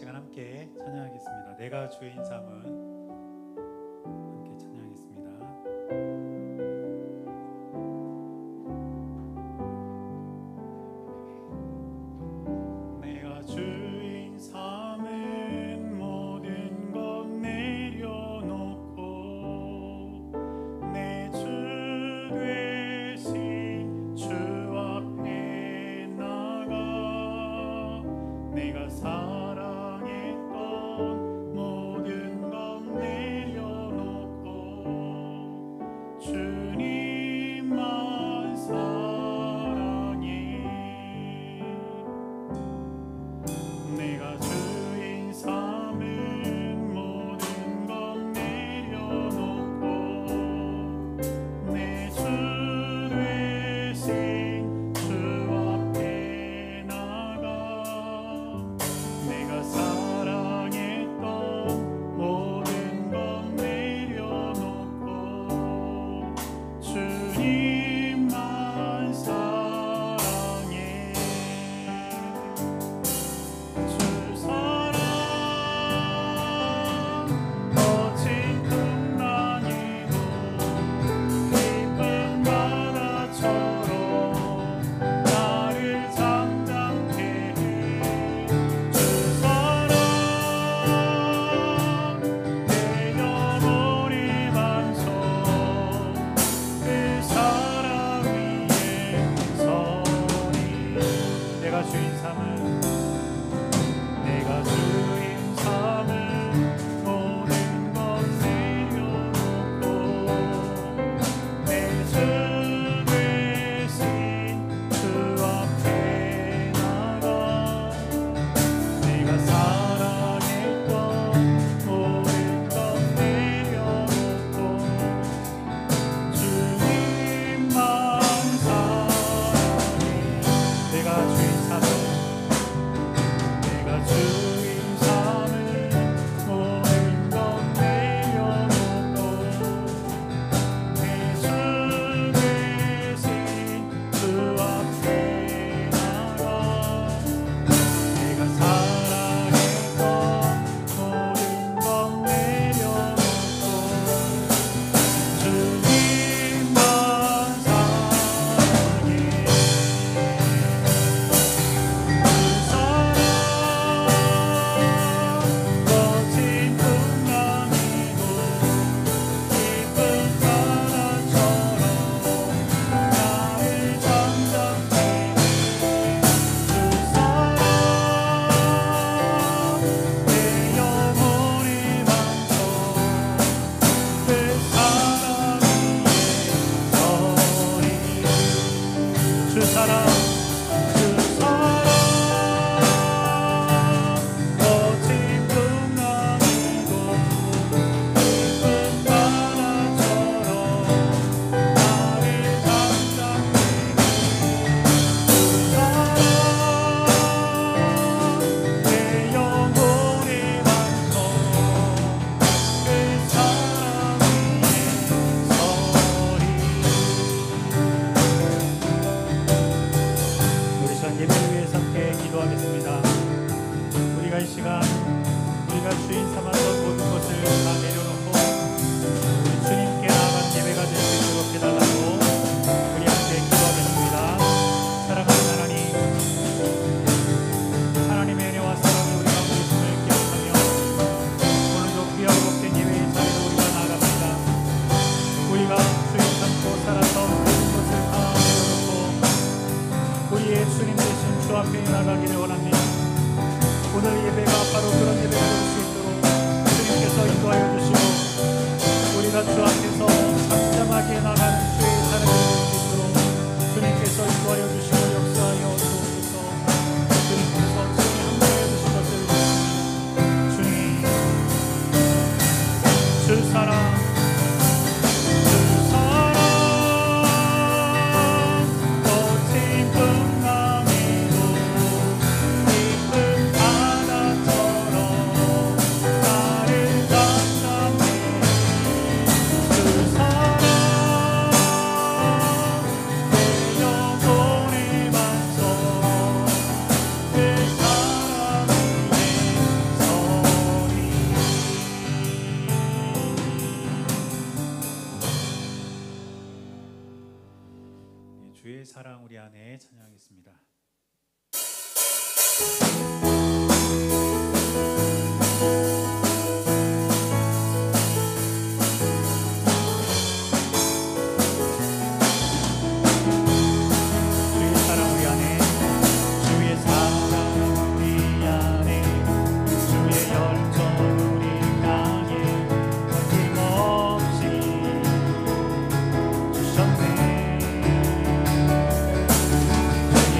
시간 함께 찬양하겠습니다. 내가 주인 삼은 함께 찬양하겠습니다. 내가 주인 삼은 모든 것 내려놓고 내 주 되신 주 앞에 나가 내가 사랑했던 모든 것 내려놓고 주님만 사랑해. 내가 주인 삼은 모든 것 내려놓고 내 주 되신 주 앞에 나가 내가 사랑했던 모든 것 내려놓고 주님만 사랑해. 주 사랑 거친 풍랑에도 깊은 바다처럼 나를 잠잠케 해. 주 사랑 내 영혼의 반석 그 사랑 위에 서리. 내가 주인 삼은 내가 주인 삼은 모든 것 내려놓고 내 주 되신 주 앞에 나가 내가 사랑했던 모든 것 내려놓고 주님만 사랑해. 내가 주인 삼은 내가 주인 삼은 모든 것 내려놓고 내 주 되신 주 앞에 나가 내가 사랑했던 모든 것 내려놓고 주님만 사랑해. 거친 풍랑에도 깊은 바다처럼 나를 잠잠케 해. 주 사랑 내 영혼의 반석 그 사랑 위에 서리. 주 사랑 거친 풍랑에도 깊은 바다처럼 나를 잠잠케 해. 주 사랑 내 영혼의 반석 그 사랑 위에 서리. 우리 시간 예배를 위해서 함께 기도하겠습니다. 우리가 이 시간 우리가 주인 삼았던 모든 것을 다 내려놓고 우리 주님께 나아간 예배가 될 수 있도록 해달라고 우리 함께 기도하겠습니다. 사랑하는 하나님, 하나님의 은혜와 사랑이 우리 가운데 있음을 기억하며 오늘도 귀하고 복된 예배의 자리로 우리가 나아갑니다. 우리가 주인 삼고 살았던 모든 것을 다 내려놓고 우리의 주님 되신 주 앞에 나가기를 원합니다. 오늘 예배가 바로 그런 예배가 될 수 있도록 주님께서 인도하여 주시고 우리가 주 앞에서 잠잠하게 나가는 주의 사람이 될 수 있도록 주님께서 인도하여 주시고 역사하여 주옵소서. 주님께서 친히 함께해 주신 것을 주님 주 사랑 거친 풍랑에도 사랑 우리 안에 찬양하겠습니다. 주의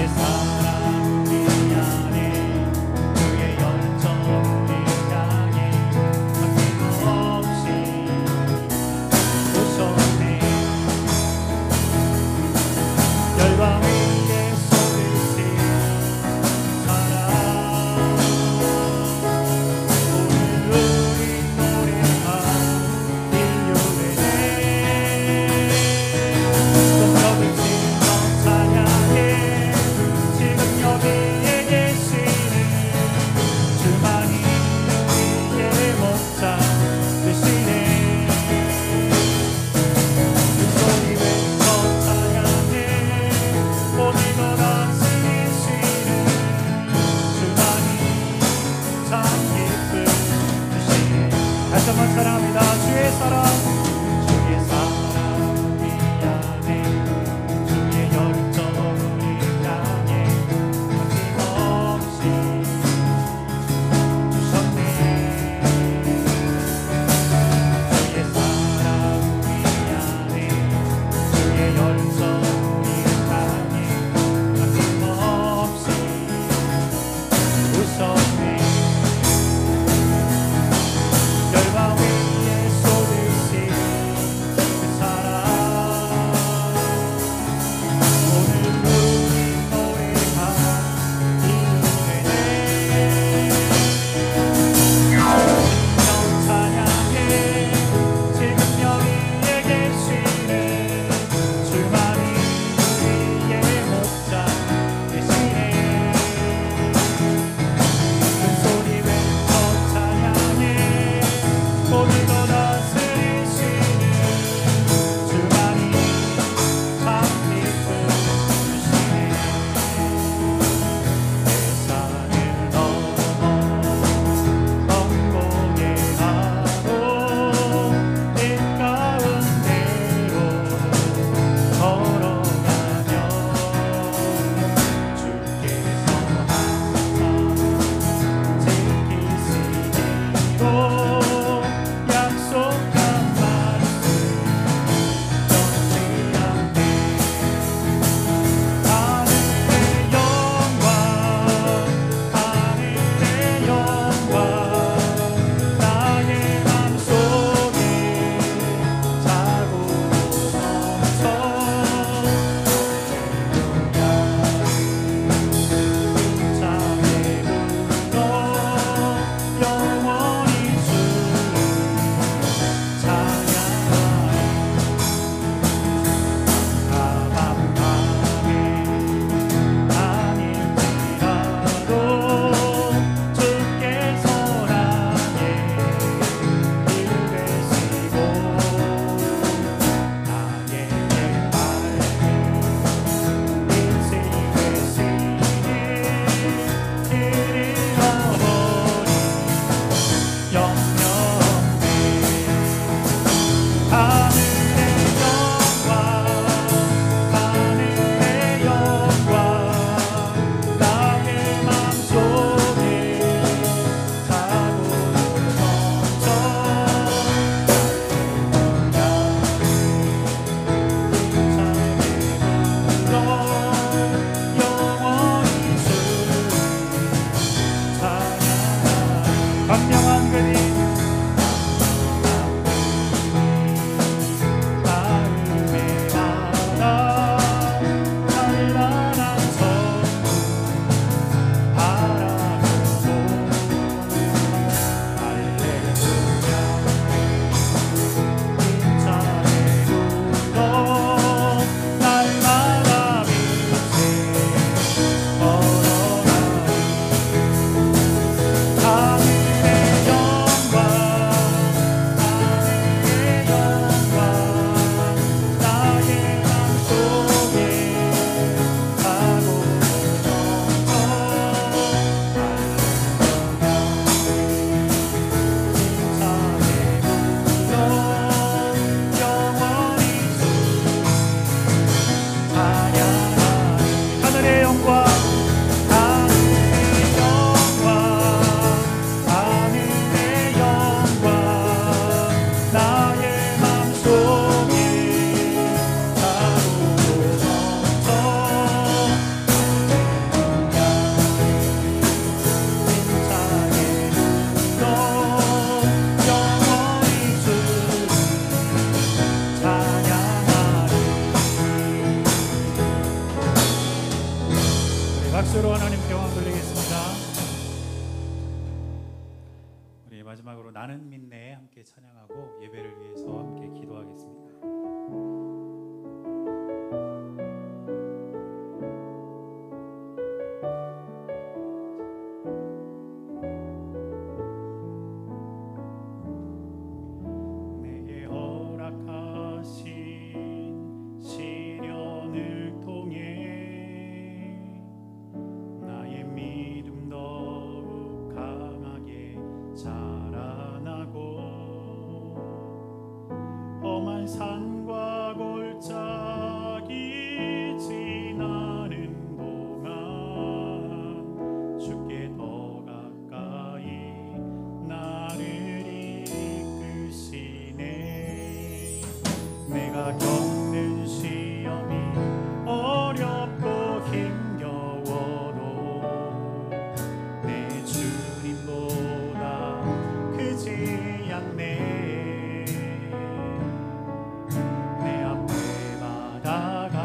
마지막으로 나는 믿네 함께 찬양하고 예배를 위해서 함께 기도하겠습니다. 내게 허락하신 시련을 통해 나의 믿음 더욱 강하게 자라나고 험한 산과 골짜기 지나는 동안 주께 더 가까이 나를 이끄시네. 내가 겪는 시험이 어렵고 힘겨워도 내 주님보다 크지 않네. 내 앞에 바다가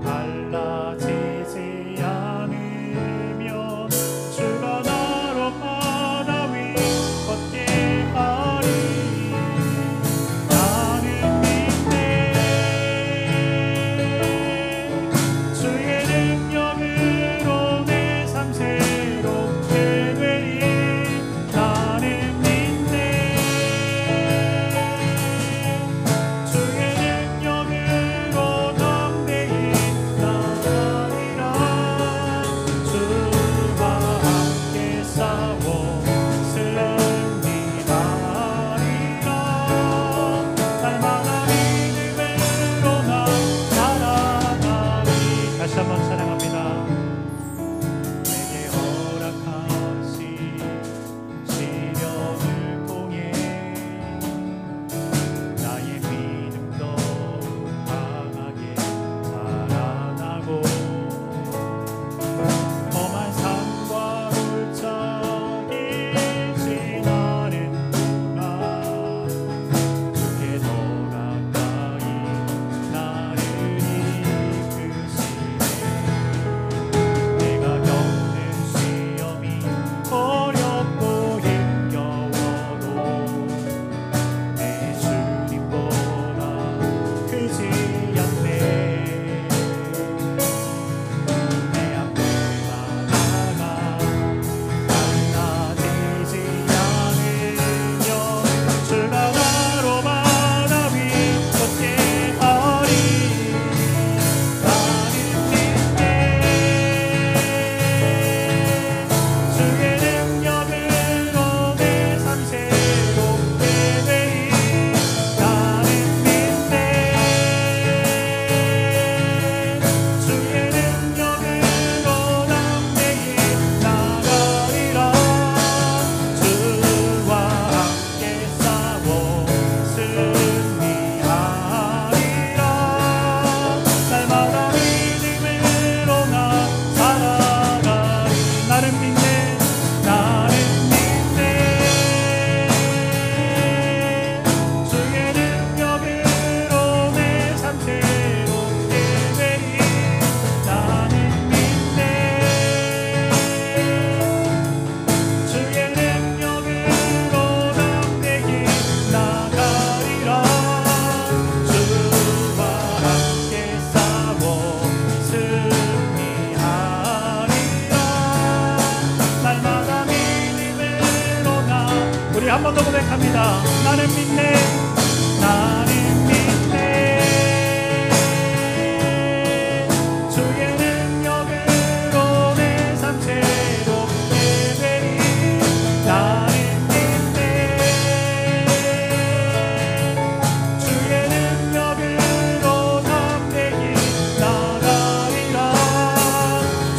갈라지지 않으면 주가 나로 바다 위 걷게 하리. 나는 믿네. 주의 능력으로 내 삶 새롭게 되리. 나는 믿네. 주의 능력으로 담대히 나가리라. 주와 함께 싸워 승리하리라. 날마다 믿음으로 나 살아가리. 다시 한번 찬양합니다. 내게 허락하신 시련을 통해 나의 믿음 더욱 강하게 자라나고 험한 산과 골짜기 지나는 동안 주께 더 가까이 나를 이끄시네. 내가 겪는 시험이 어렵고 힘겨워도 내 주님보다 크지 않네. 내 앞에 바다가 갈라지지 않으면 주가 나로 바다 위 걷게 하리. 나는 믿네. 주의 능력으로 내 삶 새롭게 되리. 나는 믿네. 주의 능력으로 담대히 나가리라. 주와 함께 싸워 승리하리라. 날마다 믿음으로 나 살아가리. 나는 믿네. 나는 믿네. 주의 능력으로 내 삶 새롭게 되리. 나는 믿네. 주의 능력으로 담대히 나가리라. 주와 함께 싸워 승리하리라. 날마다 믿음으로 나. 우리 한 번 더 고백합니다. 나는 믿네. 나는 믿네. 주의 능력으로 내 삶 새롭게 되리. 나는 믿네. 주의 능력으로 담대히 나가리라.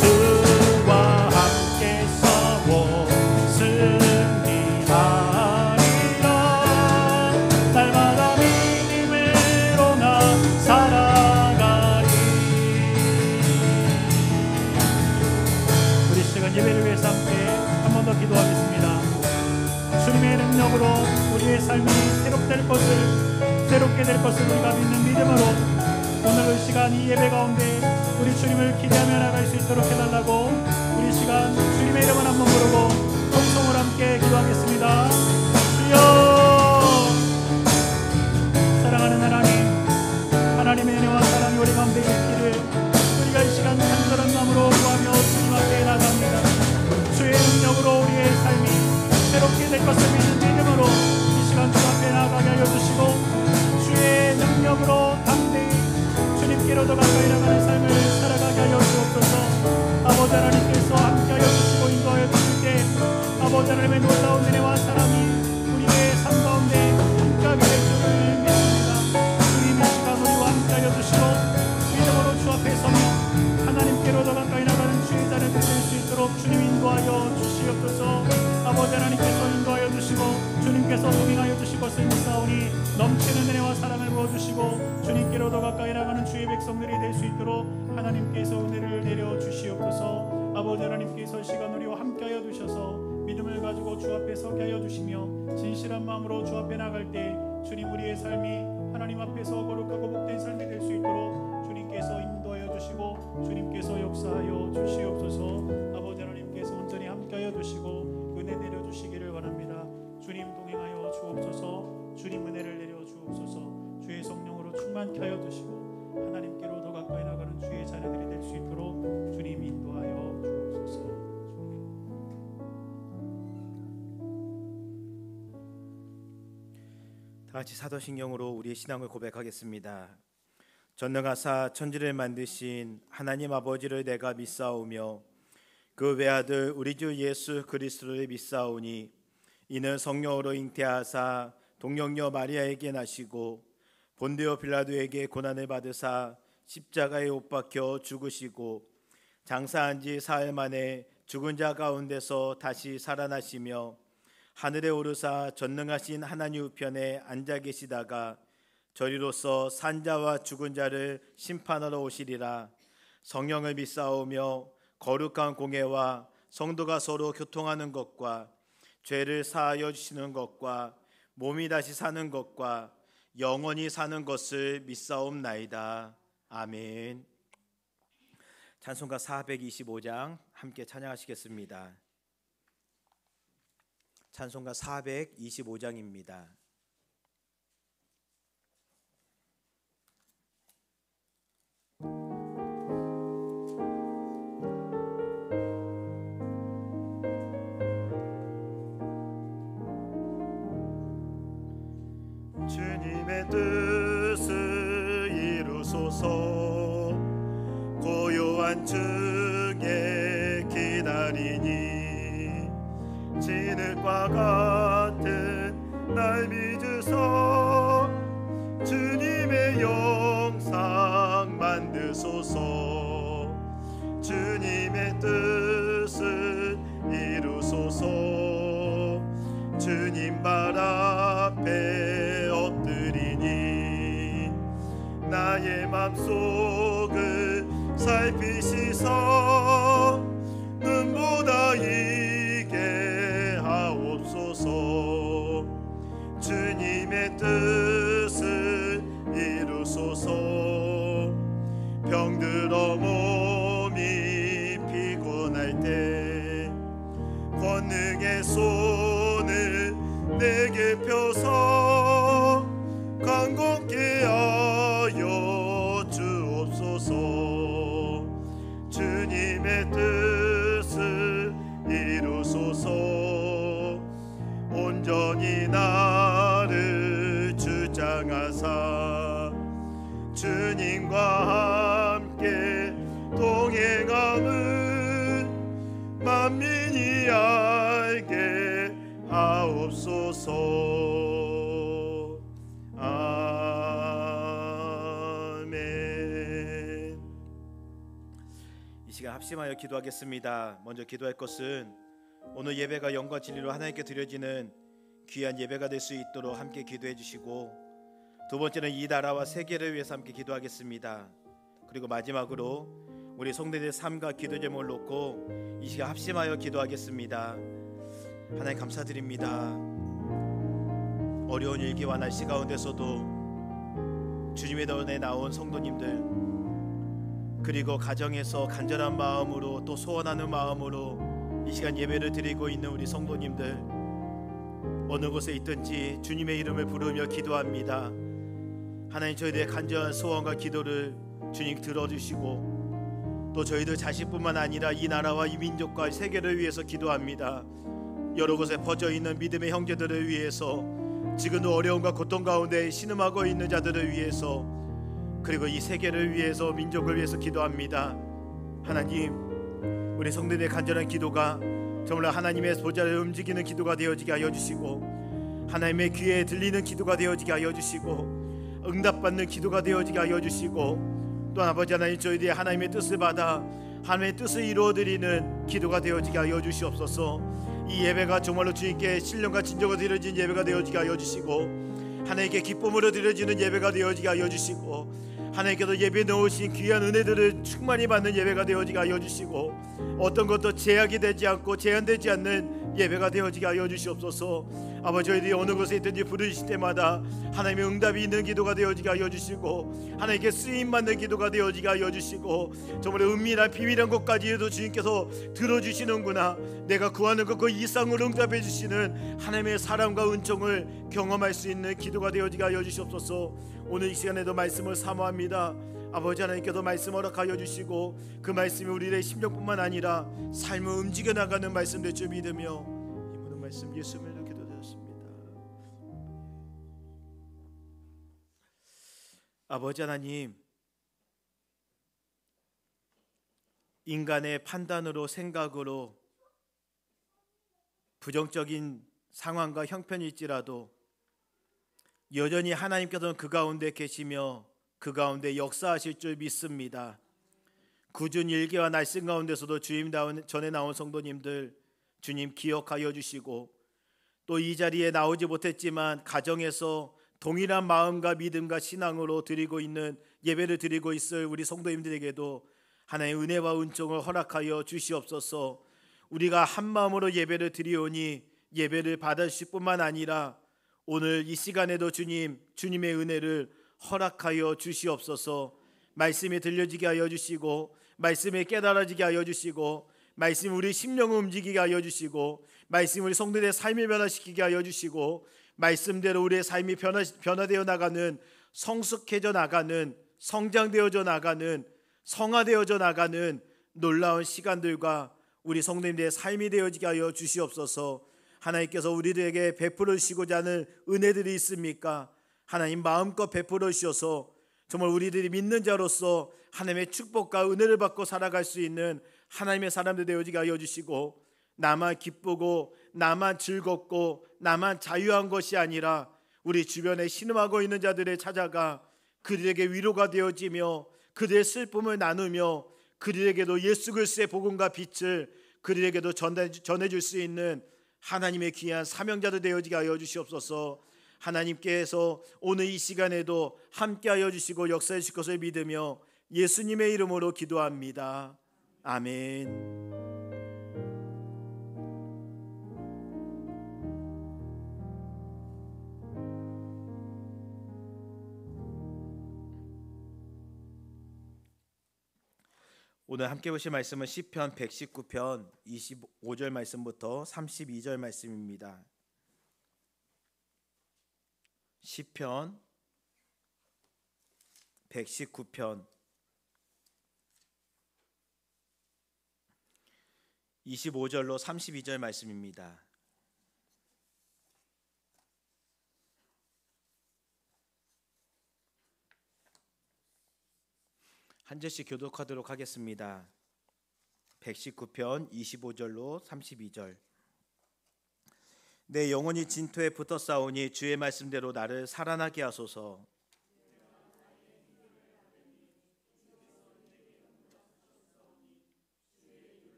주와 함께 싸워 승리하리라. 날마다 믿음으로 나 살아가리. 우리 시간 예배를 위해서 함께 한 번 더 기도하겠습니다. 주님의 능력으로 우리의 삶이 새롭게 될 것을 우리가 믿는 믿음으로 오늘 이 시간 이 예배 가운데 우리 주님을 기대하며 나갈 수 있도록 해달라고 우리 시간 주님의 이름을 한번 부르고 통성을 함께 기도하겠습니다. 하나님의 놀라운 은혜와 사랑이 우리의 삶 가운데 함께하게 될 줄을 믿습니다. 주님 이 시간 우리와 함께하여 주시고 믿음으로 주 앞에 서며 하나님께로 더 가까이 나가는 주의 자녀들 될 수 있도록 주님 인도하여 주시옵소서. 아버지 하나님께서 인도하여 주시고 주님께서 동행하여 주실 것을 믿사오니 넘치는 은혜와 사랑을 부어주시고 주님께로 더 가까이 나가는 주의 백성들이 될 수 있도록 하나님께서 은혜를 내려 주시옵소서. 아버지 하나님께서 시간 우리와 함께하여 주셔서 믿음을 가지고 주 앞에 서게 하여 주시며 진실한 마음으로 주 앞에 나갈 때 주님 우리의 삶이 하나님 앞에서 거룩하고 복된 삶이 될 수 있도록 주님께서 인도하여 주시고 주님께서 역사하여 주시옵소서. 아버지 하나님께서 온전히 함께하여 주시고 은혜 내려 주시기를 원합니다. 주님 동행하여 주옵소서. 주님 은혜를 내려 주옵소서. 주의 성령으로 충만케 하여 주시고 하나님께로 더 가까이 나가는 주의 자녀들이 될 수 있도록 주님 인도하여 주옵소서. 다 같이 사도신경으로 우리의 신앙을 고백하겠습니다. 전능하사 천지를 만드신 하나님 아버지를 내가 믿사오며 그 외아들 우리 주 예수 그리스도를 믿사오니 이는 성령으로 잉태하사 동정녀 마리아에게 나시고 본디오 빌라도에게 고난을 받으사 십자가에 못 박혀 죽으시고 장사한 지 사흘 만에 죽은 자 가운데서 다시 살아나시며 하늘에 오르사 전능하신 하나님 우편에 앉아 계시다가 저리로서 산자와 죽은 자를 심판하러 오시리라. 성령을 믿사오며 거룩한 공회와 성도가 서로 교통하는 것과 죄를 사하여 주시는 것과 몸이 다시 사는 것과 영원히 사는 것을 믿사옵나이다. 아멘. 찬송가 425장 함께 찬양하시겠습니다. 찬송가 425장입니다. 주님의 뜻을 이루소서. 고요한 중에 기다리니 진흙과 같은 날 빚으소. 주님의 영상 만드소서. 주님의 뜻을 이루소서. 주님 발 앞에 엎드리니 나의 맘속을 살피시소. 눈보다 이게 하옵소서. 주님의 뜻을 이루소서. 병들어 몸이 피곤할 때 권능의 손을 내게 펴서 강건케 하여 주옵소서. 주님의 뜻을 이루소서. 온전히 나를 주장하사 주님과 함께 동행함을 만민이 알게 하옵소서. 아멘. 이 시간 합심하여 기도하겠습니다. 먼저 기도할 것은 오늘 예배가 영과 진리로 하나님께 드려지는 귀한 예배가 될 수 있도록 함께 기도해 주시고, 두 번째는 이 나라와 세계를 위해서 함께 기도하겠습니다. 그리고 마지막으로 우리 성도들의 삶과 기도 제목을 놓고 이 시간 합심하여 기도하겠습니다. 하나님 감사드립니다. 어려운 일기와 날씨 가운데서도 주님의 전에 나온 성도님들, 그리고 가정에서 간절한 마음으로 또 소원하는 마음으로 이 시간 예배를 드리고 있는 우리 성도님들, 어느 곳에 있든지 주님의 이름을 부르며 기도합니다. 하나님, 저희들의 간절한 소원과 기도를 주님 들어주시고 또 저희들 자신뿐만 아니라 이 나라와 이 민족과 세계를 위해서 기도합니다. 여러 곳에 퍼져있는 믿음의 형제들을 위해서, 지금도 어려움과 고통 가운데 신음하고 있는 자들을 위해서, 그리고 이 세계를 위해서, 민족을 위해서 기도합니다. 하나님, 우리 성도들의 간절한 기도가 정말 하나님의 보좌를 움직이는 기도가 되어지게 하여 주시고, 하나님의 귀에 들리는 기도가 되어지게 하여 주시고, 응답받는 기도가 되어지게 하여 주시고, 또 아버지 하나님, 저희들이 하나님의 뜻을 받아 하나님의 뜻을 이루어드리는 기도가 되어지게 하여 주시옵소서. 이 예배가 정말로 주님께 신령과 진정으로 드려진 예배가 되어지게 하여 주시고, 하나님께 기쁨으로 드려지는 예배가 되어지게 하여 주시고, 하나님께서 예배에 넣으신 귀한 은혜들을 충만히 받는 예배가 되어지게 하여 주시고, 어떤 것도 제약이 되지 않고 제한되지 않는 예배가 되어지게 하여 주시옵소서. 아버지, 저희들이 어느 곳에 있든지 부르실 때마다 하나님의 응답이 있는 기도가 되어지게 하여 주시고, 하나님께 쓰임받는 기도가 되어지게 하여 주시고, 정말 은밀한 비밀한 것까지도 주님께서 들어주시는구나, 내가 구하는 것 그 이상으로 응답해 주시는 하나님의 사랑과 은총을 경험할 수 있는 기도가 되어지게 하여 주시옵소서. 오늘 이 시간에도 말씀을 사모합니다. 아버지 하나님께서 말씀 허락하여 주시고, 그 말씀이 우리의 심령뿐만 아니라 삶을 움직여 나가는 말씀 될 줄 믿으며, 이 모든 말씀 예수님을 기도드렸습니다. 아버지 하나님, 인간의 판단으로, 생각으로 부정적인 상황과 형편일지라도 여전히 하나님께서는 그 가운데 계시며 그 가운데 역사하실 줄 믿습니다. 굳은 일기와 날씨 가운데서도 주님 전에 나온 성도님들 주님 기억하여 주시고, 또 이 자리에 나오지 못했지만 가정에서 동일한 마음과 믿음과 신앙으로 드리고 있는 예배를 드리고 있을 우리 성도님들에게도 하나님의 은혜와 은총을 허락하여 주시옵소서. 우리가 한 마음으로 예배를 드리오니 예배를 받으실 뿐만 아니라 오늘 이 시간에도 주님의 은혜를 허락하여 주시옵소서. 말씀이 들려지게 하여 주시고, 말씀이 깨달아지게 하여 주시고, 말씀이 우리 심령을 움직이게 하여 주시고, 말씀이 우리 성도들의 삶을 변화시키게 하여 주시고, 말씀대로 우리의 삶이 변화되어 나가는, 성숙해져 나가는, 성장되어져 나가는, 성화되어져 나가는 놀라운 시간들과 우리 성도님들의 삶이 되어지게 하여 주시옵소서. 하나님께서 우리들에게 베풀어 주시고자 하는 은혜들이 있습니까? 하나님 마음껏 베풀어 주셔서 정말 우리들이 믿는 자로서 하나님의 축복과 은혜를 받고 살아갈 수 있는 하나님의 사람들 되어지게 하여 주시고, 나만 기쁘고 나만 즐겁고 나만 자유한 것이 아니라 우리 주변에 신음하고 있는 자들을 찾아가 그들에게 위로가 되어지며 그들의 슬픔을 나누며 그들에게도 예수 그리스도의 복음과 빛을 그들에게도 전해줄 수 있는 하나님의 귀한 사명자들 되어지게 하여 주시옵소서. 하나님께서 오늘 이 시간에도 함께하여 주시고 역사해 주실 것을 믿으며 예수님의 이름으로 기도합니다. 아멘. 오늘 함께 보실 말씀은 시편 119편 25절 말씀부터 32절 말씀입니다. 시편 119편 25절로 32절 말씀입니다. 한 절씩 교독하도록 하겠습니다. 119편 25절로 32절. 내 영혼이 진토에 붙어 싸우니 주의 말씀대로 나를 살아나게 하소서.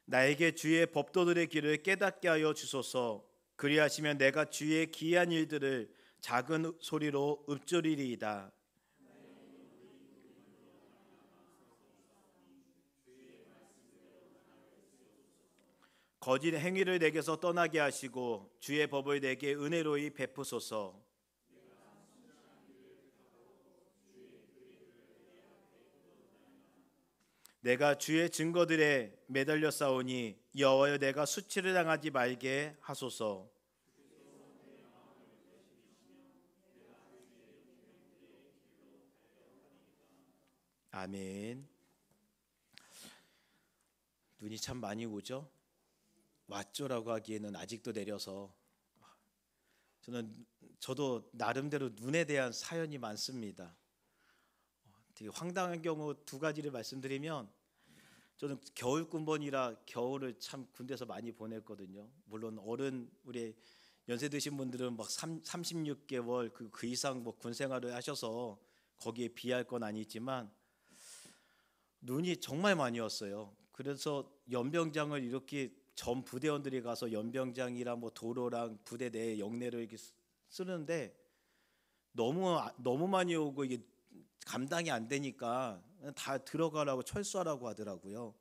나에게 주의 법도들의 길을 깨닫게 하여 주소서. 그리하시면 내가 주의 기이한 일들을 작은 소리로 읊조리리이다. 거짓 행위를 내게서 떠나게 하시고 주의 법을 내게 은혜로이 베푸소서. 내가 주의 증거들에 매달려 싸우니 여호와여 내가 수치를 당하지 말게 하소서. 아멘. 눈이 참 많이 오죠? 왔죠라고 하기에는 아직도 내려서 저도 나름대로 눈에 대한 사연이 많습니다. 되게 황당한 경우 두 가지를 말씀드리면, 저는 겨울 군번이라 겨울을 참 군대에서 많이 보냈거든요. 물론 어른 우리 연세 드신 분들은 막 36개월 그 이상 뭐 군 생활을 하셔서 거기에 비할 건 아니지만 눈이 정말 많이 왔어요. 그래서 연병장을 이렇게 전 부대원들이 가서 연병장이랑 뭐 도로랑 부대 내 영내를 이렇게 쓰는데 너무 많이 오고 이게 감당이 안 되니까 다 들어가라고 철수하라고 하더라고요.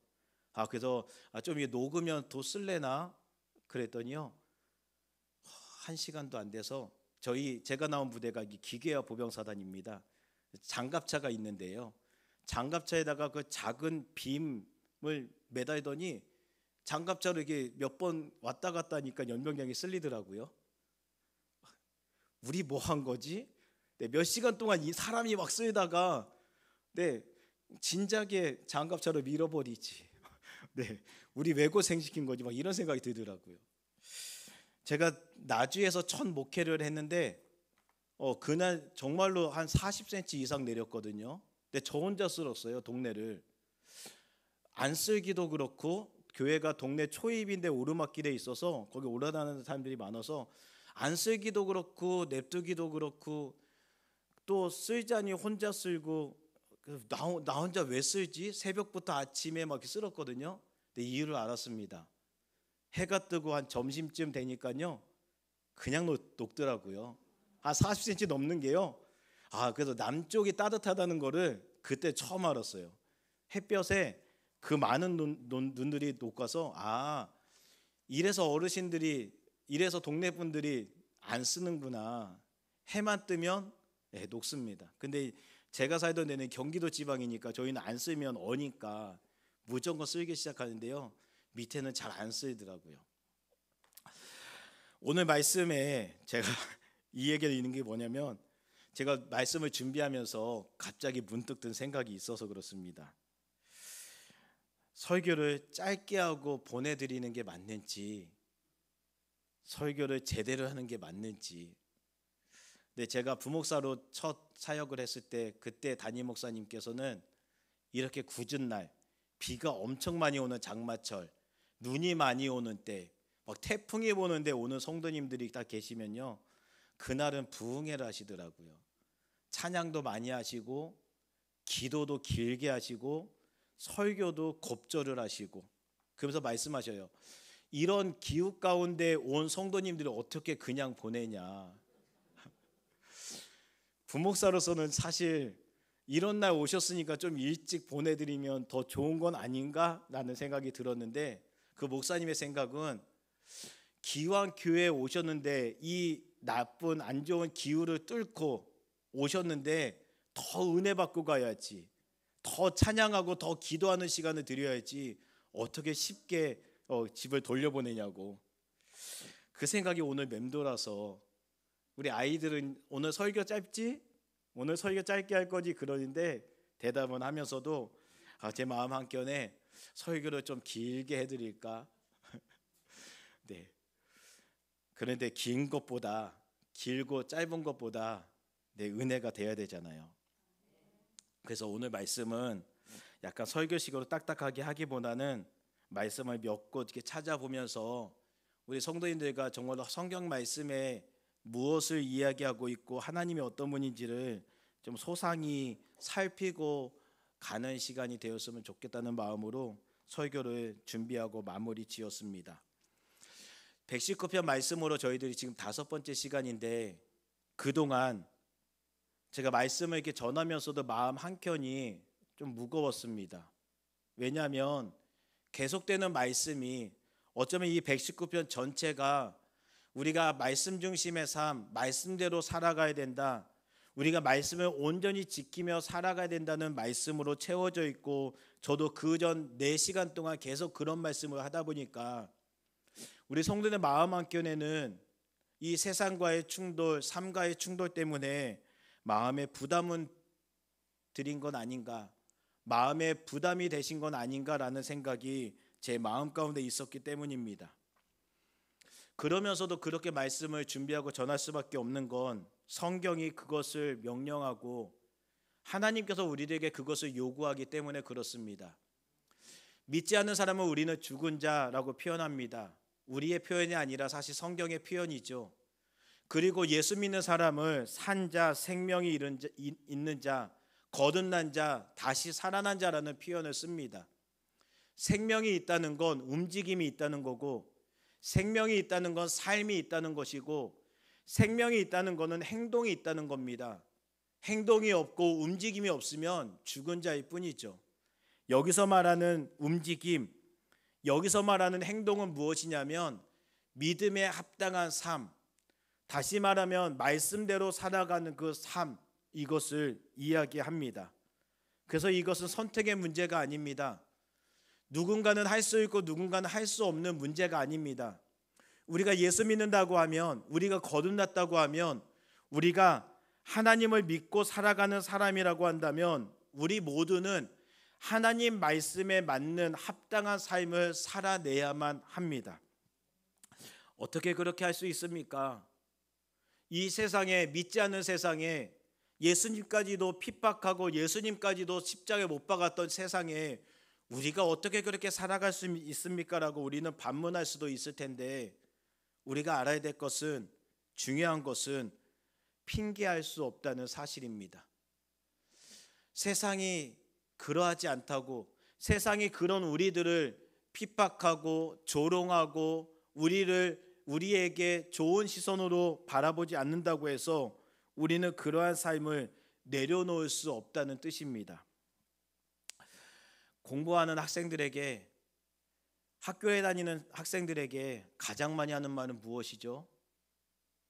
그래서 좀 이게 녹으면 더 쓸래나 그랬더니요, 1시간도 안 돼서 제가 나온 부대가 기계화 보병사단입니다. 장갑차가 있는데요, 장갑차에다가 그 작은 빔을 매달더니 장갑차로 이렇게 몇 번 왔다 갔다 하니까 연병장이 쓸리더라고요. 우리 뭐 한 거지? 네, 몇 시간 동안 이 사람이 막 쓰다가 진작에 장갑차로 밀어버리지. 네, 우리 왜 고생시킨 거지? 막 이런 생각이 들더라고요. 제가 나주에서 첫 목회를 했는데 그날 정말로 한 40cm 이상 내렸거든요. 근데 저 혼자 쓸었어요, 동네를. 안 쓸기도 그렇고 교회가 동네 초입인데 오르막길에 있어서 거기 올라다니는 사람들이 많아서 안 쓸기도 그렇고 냅두기도 그렇고 또 쓸자니 혼자 쓸고 나 혼자 왜 쓸지? 새벽부터 아침에 막 쓸었거든요. 근데 이유를 알았습니다. 해가 뜨고 한 점심쯤 되니까요 그냥 녹더라고요. 한 40cm 넘는 게요. 그래서 남쪽이 따뜻하다는 거를 그때 처음 알았어요. 햇볕에 그 많은 눈들이 녹아서 이래서 어르신들이, 이래서 동네 분들이 안 쓰는구나. 해만 뜨면 녹습니다. 근데 제가 살던 데는 경기도 지방이니까 저희는 안 쓰면 어니까 무조건 쓰기 시작하는데요, 밑에는 잘 안 쓰이더라고요. 오늘 말씀에 제가 이 얘기를 읽는 게 뭐냐면, 제가 말씀을 준비하면서 갑자기 문득 든 생각이 있어서 그렇습니다. 설교를 짧게 하고 보내드리는 게 맞는지, 설교를 제대로 하는 게 맞는지. 근데 제가 부목사로 첫 사역을 했을 때 그때 담임 목사님께서는 이렇게 굳은 날, 비가 엄청 많이 오는 장마철, 눈이 많이 오는 때, 막 태풍이 보는데 오는 성도님들이 다 계시면요, 그날은 부흥회를 하시더라고요. 찬양도 많이 하시고 기도도 길게 하시고 설교도 곱절을 하시고, 그러면서 말씀하셔요. 이런 기후 가운데 온 성도님들을 어떻게 그냥 보내냐. 부목사로서는 사실 이런 날 오셨으니까 좀 일찍 보내드리면 더 좋은 건 아닌가라는 생각이 들었는데, 그 목사님의 생각은 기왕 교회에 오셨는데 이 나쁜 안 좋은 기후를 뚫고 오셨는데 더 은혜 받고 가야지, 더 찬양하고 더 기도하는 시간을 드려야지 어떻게 쉽게 집을 돌려보내냐고. 그 생각이 오늘 맴돌아서 우리 아이들은 오늘 설교 짧지? 오늘 설교 짧게 할 거지? 그러는데 대답은 하면서도 제 마음 한켠에 설교를 좀 길게 해드릴까? 네. 그런데 긴 것보다, 길고 짧은 것보다 내 은혜가 돼야 되잖아요. 그래서 오늘 말씀은 약간 설교식으로 딱딱하게 하기보다는 말씀을 몇 곳 이렇게 찾아보면서 우리 성도님들과 정말로 성경 말씀에 무엇을 이야기하고 있고 하나님이 어떤 분인지를 좀 소상히 살피고 가는 시간이 되었으면 좋겠다는 마음으로 설교를 준비하고 마무리 지었습니다. 119편 말씀으로 저희들이 지금 5번째 시간인데, 그동안 제가 말씀을 이렇게 전하면서도 마음 한켠이 좀 무거웠습니다. 왜냐하면 계속되는 말씀이, 어쩌면 이 119편 전체가 우리가 말씀 중심의 삶, 말씀대로 살아가야 된다, 우리가 말씀을 온전히 지키며 살아가야 된다는 말씀으로 채워져 있고, 저도 그전 4시간 동안 계속 그런 말씀을 하다 보니까 우리 성도의 마음 한켠에는 이 세상과의 충돌, 삶과의 충돌 때문에 마음에 부담은 드린 건 아닌가, 마음에 부담이 되신 건 아닌가라는 생각이 제 마음 가운데 있었기 때문입니다. 그러면서도 그렇게 말씀을 준비하고 전할 수밖에 없는 건 성경이 그것을 명령하고 하나님께서 우리에게 그것을 요구하기 때문에 그렇습니다. 믿지 않는 사람은 우리는 죽은 자라고 표현합니다. 우리의 표현이 아니라 사실 성경의 표현이죠. 그리고 예수 믿는 사람을 산 자, 생명이 있는 자, 거듭난 자, 다시 살아난 자라는 표현을 씁니다. 생명이 있다는 건 움직임이 있다는 거고, 생명이 있다는 건 삶이 있다는 것이고, 생명이 있다는 것은 행동이 있다는 겁니다. 행동이 없고 움직임이 없으면 죽은 자일 뿐이죠. 여기서 말하는 움직임, 여기서 말하는 행동은 무엇이냐면 믿음에 합당한 삶, 다시 말하면 말씀대로 살아가는 그 삶, 이것을 이야기합니다. 그래서 이것은 선택의 문제가 아닙니다. 누군가는 할 수 있고 누군가는 할 수 없는 문제가 아닙니다. 우리가 예수 믿는다고 하면, 우리가 거듭났다고 하면, 우리가 하나님을 믿고 살아가는 사람이라고 한다면 우리 모두는 하나님 말씀에 맞는 합당한 삶을 살아내야만 합니다. 어떻게 그렇게 할 수 있습니까? 이 세상에, 믿지 않는 세상에, 예수님까지도 핍박하고 예수님까지도 십자가에 못 박았던 세상에 우리가 어떻게 그렇게 살아갈 수 있습니까? 라고 우리는 반문할 수도 있을 텐데, 우리가 알아야 될 것은, 중요한 것은 핑계할 수 없다는 사실입니다. 세상이 그러하지 않다고, 세상이 그런 우리들을 핍박하고 조롱하고 우리에게 좋은 시선으로 바라보지 않는다고 해서 우리는 그러한 삶을 내려놓을 수 없다는 뜻입니다. 공부하는 학생들에게, 학교에 다니는 학생들에게 가장 많이 하는 말은 무엇이죠?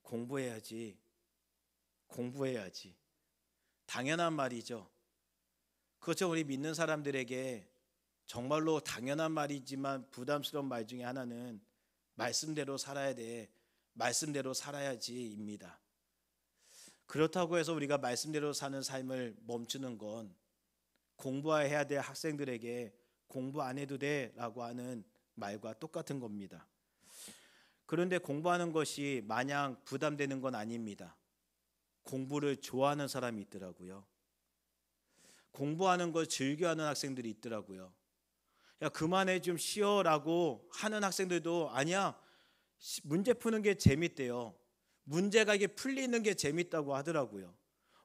공부해야지. 공부해야지. 당연한 말이죠. 그렇죠. 우리 믿는 사람들에게 정말로 당연한 말이지만 부담스러운 말 중에 하나는 말씀대로 살아야 돼, 말씀대로 살아야지입니다. 그렇다고 해서 우리가 말씀대로 사는 삶을 멈추는 건 공부해야 될 학생들에게 공부 안 해도 돼 라고 하는 말과 똑같은 겁니다. 그런데 공부하는 것이 마냥 부담되는 건 아닙니다. 공부를 좋아하는 사람이 있더라고요. 공부하는 걸 즐겨하는 학생들이 있더라고요. 야, 그만해, 좀 쉬어라고 하는 학생들도 아니야, 문제 푸는 게 재밌대요. 문제가 이게 풀리는 게 재밌다고 하더라고요.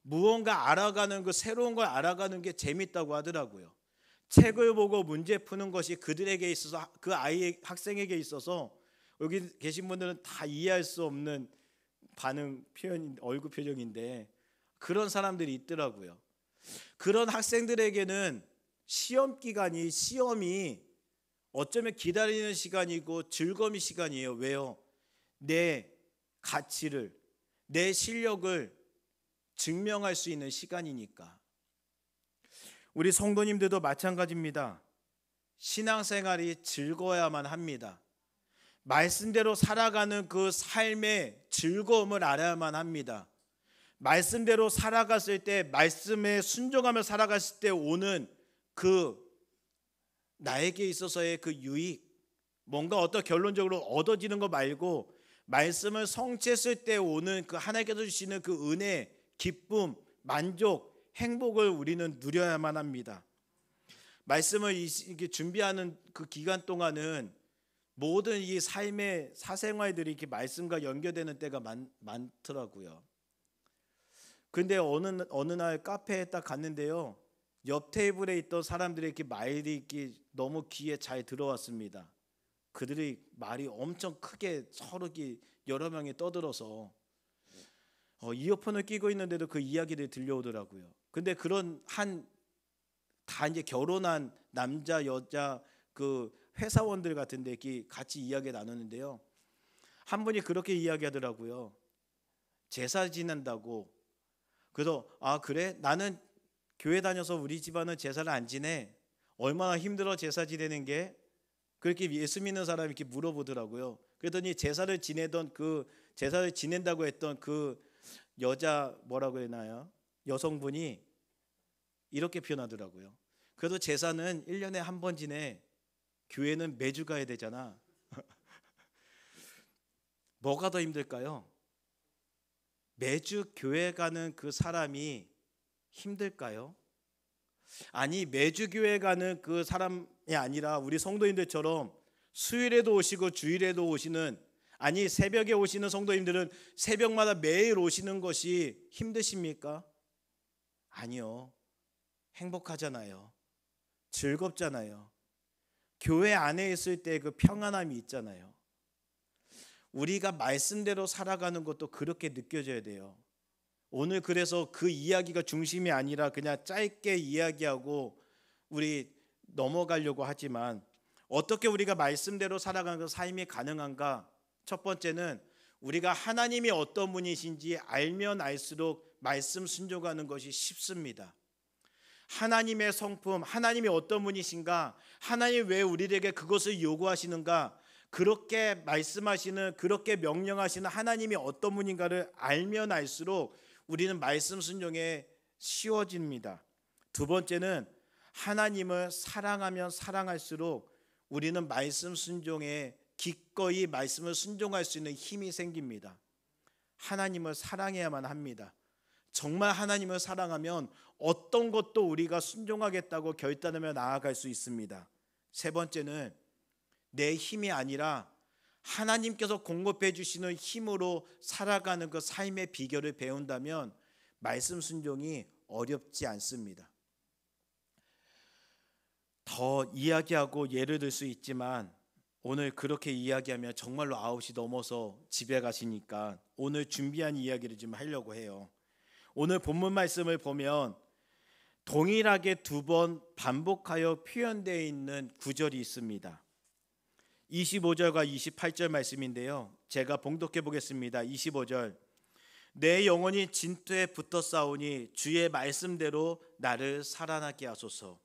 무언가 알아가는 그 새로운 걸 알아가는 게 재밌다고 하더라고요. 책을 보고 문제 푸는 것이 그들에게 있어서, 그 학생에게 있어서, 여기 계신 분들은 다 이해할 수 없는 반응 표현, 얼굴 표정인데 그런 사람들이 있더라고요. 그런 학생들에게는 시험 기간이, 시험이 어쩌면 기다리는 시간이고 즐거움의 시간이에요. 왜요? 내 가치를, 내 실력을 증명할 수 있는 시간이니까. 우리 성도님들도 마찬가지입니다. 신앙생활이 즐거워야만 합니다. 말씀대로 살아가는 그 삶의 즐거움을 알아야만 합니다. 말씀대로 살아갔을 때, 말씀에 순종하며 살아갔을 때 오는 그 나에게 있어서의 그 유익, 뭔가 어떤 결론적으로 얻어지는 거 말고 말씀을 성취했을 때 오는 그 하나님께서 주시는 그 은혜, 기쁨, 만족, 행복을 우리는 누려야만 합니다. 말씀을 이렇게 준비하는 그 기간 동안은 모든 이 삶의 사생활들이 이렇게 말씀과 연결되는 때가 많더라고요. 근데 어느 날 카페에 딱 갔는데요, 옆 테이블에 있던 사람들의 이렇게 말이 이렇게 너무 귀에 잘 들어왔습니다. 그들이 말이 엄청 크게 서로 여러 명이 떠들어서 이어폰을 끼고 있는데도 그 이야기들이 들려오더라고요. 근데 그런 다 이제 결혼한 남자 여자 그 회사원들 같은데 같이 이야기 나누는데요, 한 분이 그렇게 이야기하더라고요. 제사 지낸다고. 그래서 아 그래? 나는 교회 다녀서 우리 집안은 제사를 안 지내. 얼마나 힘들어 제사 지내는 게? 그렇게 예수 믿는 사람이 이렇게 물어보더라고요. 그랬더니 제사를 지낸다고 했던 그 여자, 뭐라고 했나요? 여성분이 이렇게 표현하더라고요. 그래도 제사는 1년에 한 번 지내. 교회는 매주 가야 되잖아. 뭐가 더 힘들까요? 매주 교회 가는 그 사람이 힘들까요? 아니 매주 교회 가는 그 사람이 아니라 우리 성도님들처럼 수요일에도 오시고 주일에도 오시는, 아니 새벽에 오시는 성도님들은 새벽마다 매일 오시는 것이 힘드십니까? 아니요. 행복하잖아요. 즐겁잖아요. 교회 안에 있을 때 그 평안함이 있잖아요. 우리가 말씀대로 살아가는 것도 그렇게 느껴져야 돼요. 오늘 그래서 그 이야기가 중심이 아니라 그냥 짧게 이야기하고 우리 넘어가려고 하지만, 어떻게 우리가 말씀대로 살아가는 그 삶이 가능한가? 첫 번째는 우리가 하나님이 어떤 분이신지 알면 알수록 말씀 순종하는 것이 쉽습니다. 하나님의 성품, 하나님이 어떤 분이신가, 하나님 왜 우리에게 그것을 요구하시는가, 그렇게 말씀하시는, 그렇게 명령하시는 하나님이 어떤 분인가를 알면 알수록 우리는 말씀 순종에 쉬워집니다. 두 번째는 하나님을 사랑하면 사랑할수록 우리는 말씀 순종에 기꺼이 말씀을 순종할 수 있는 힘이 생깁니다. 하나님을 사랑해야만 합니다. 정말 하나님을 사랑하면 어떤 것도 우리가 순종하겠다고 결단하며 나아갈 수 있습니다. 세 번째는 내 힘이 아니라 하나님께서 공급해 주시는 힘으로 살아가는 그 삶의 비결을 배운다면 말씀 순종이 어렵지 않습니다. 더 이야기하고 예를 들 수 있지만 오늘 그렇게 이야기하면 정말로 9시 넘어서 집에 가시니까 오늘 준비한 이야기를 좀 하려고 해요. 오늘 본문 말씀을 보면 동일하게 2번 반복하여 표현되어 있는 구절이 있습니다. 25절과 28절 말씀인데요, 제가 봉독해 보겠습니다. 25절, 내 영혼이 진토에 붙어 싸우니 주의 말씀대로 나를 살아나게 하소서.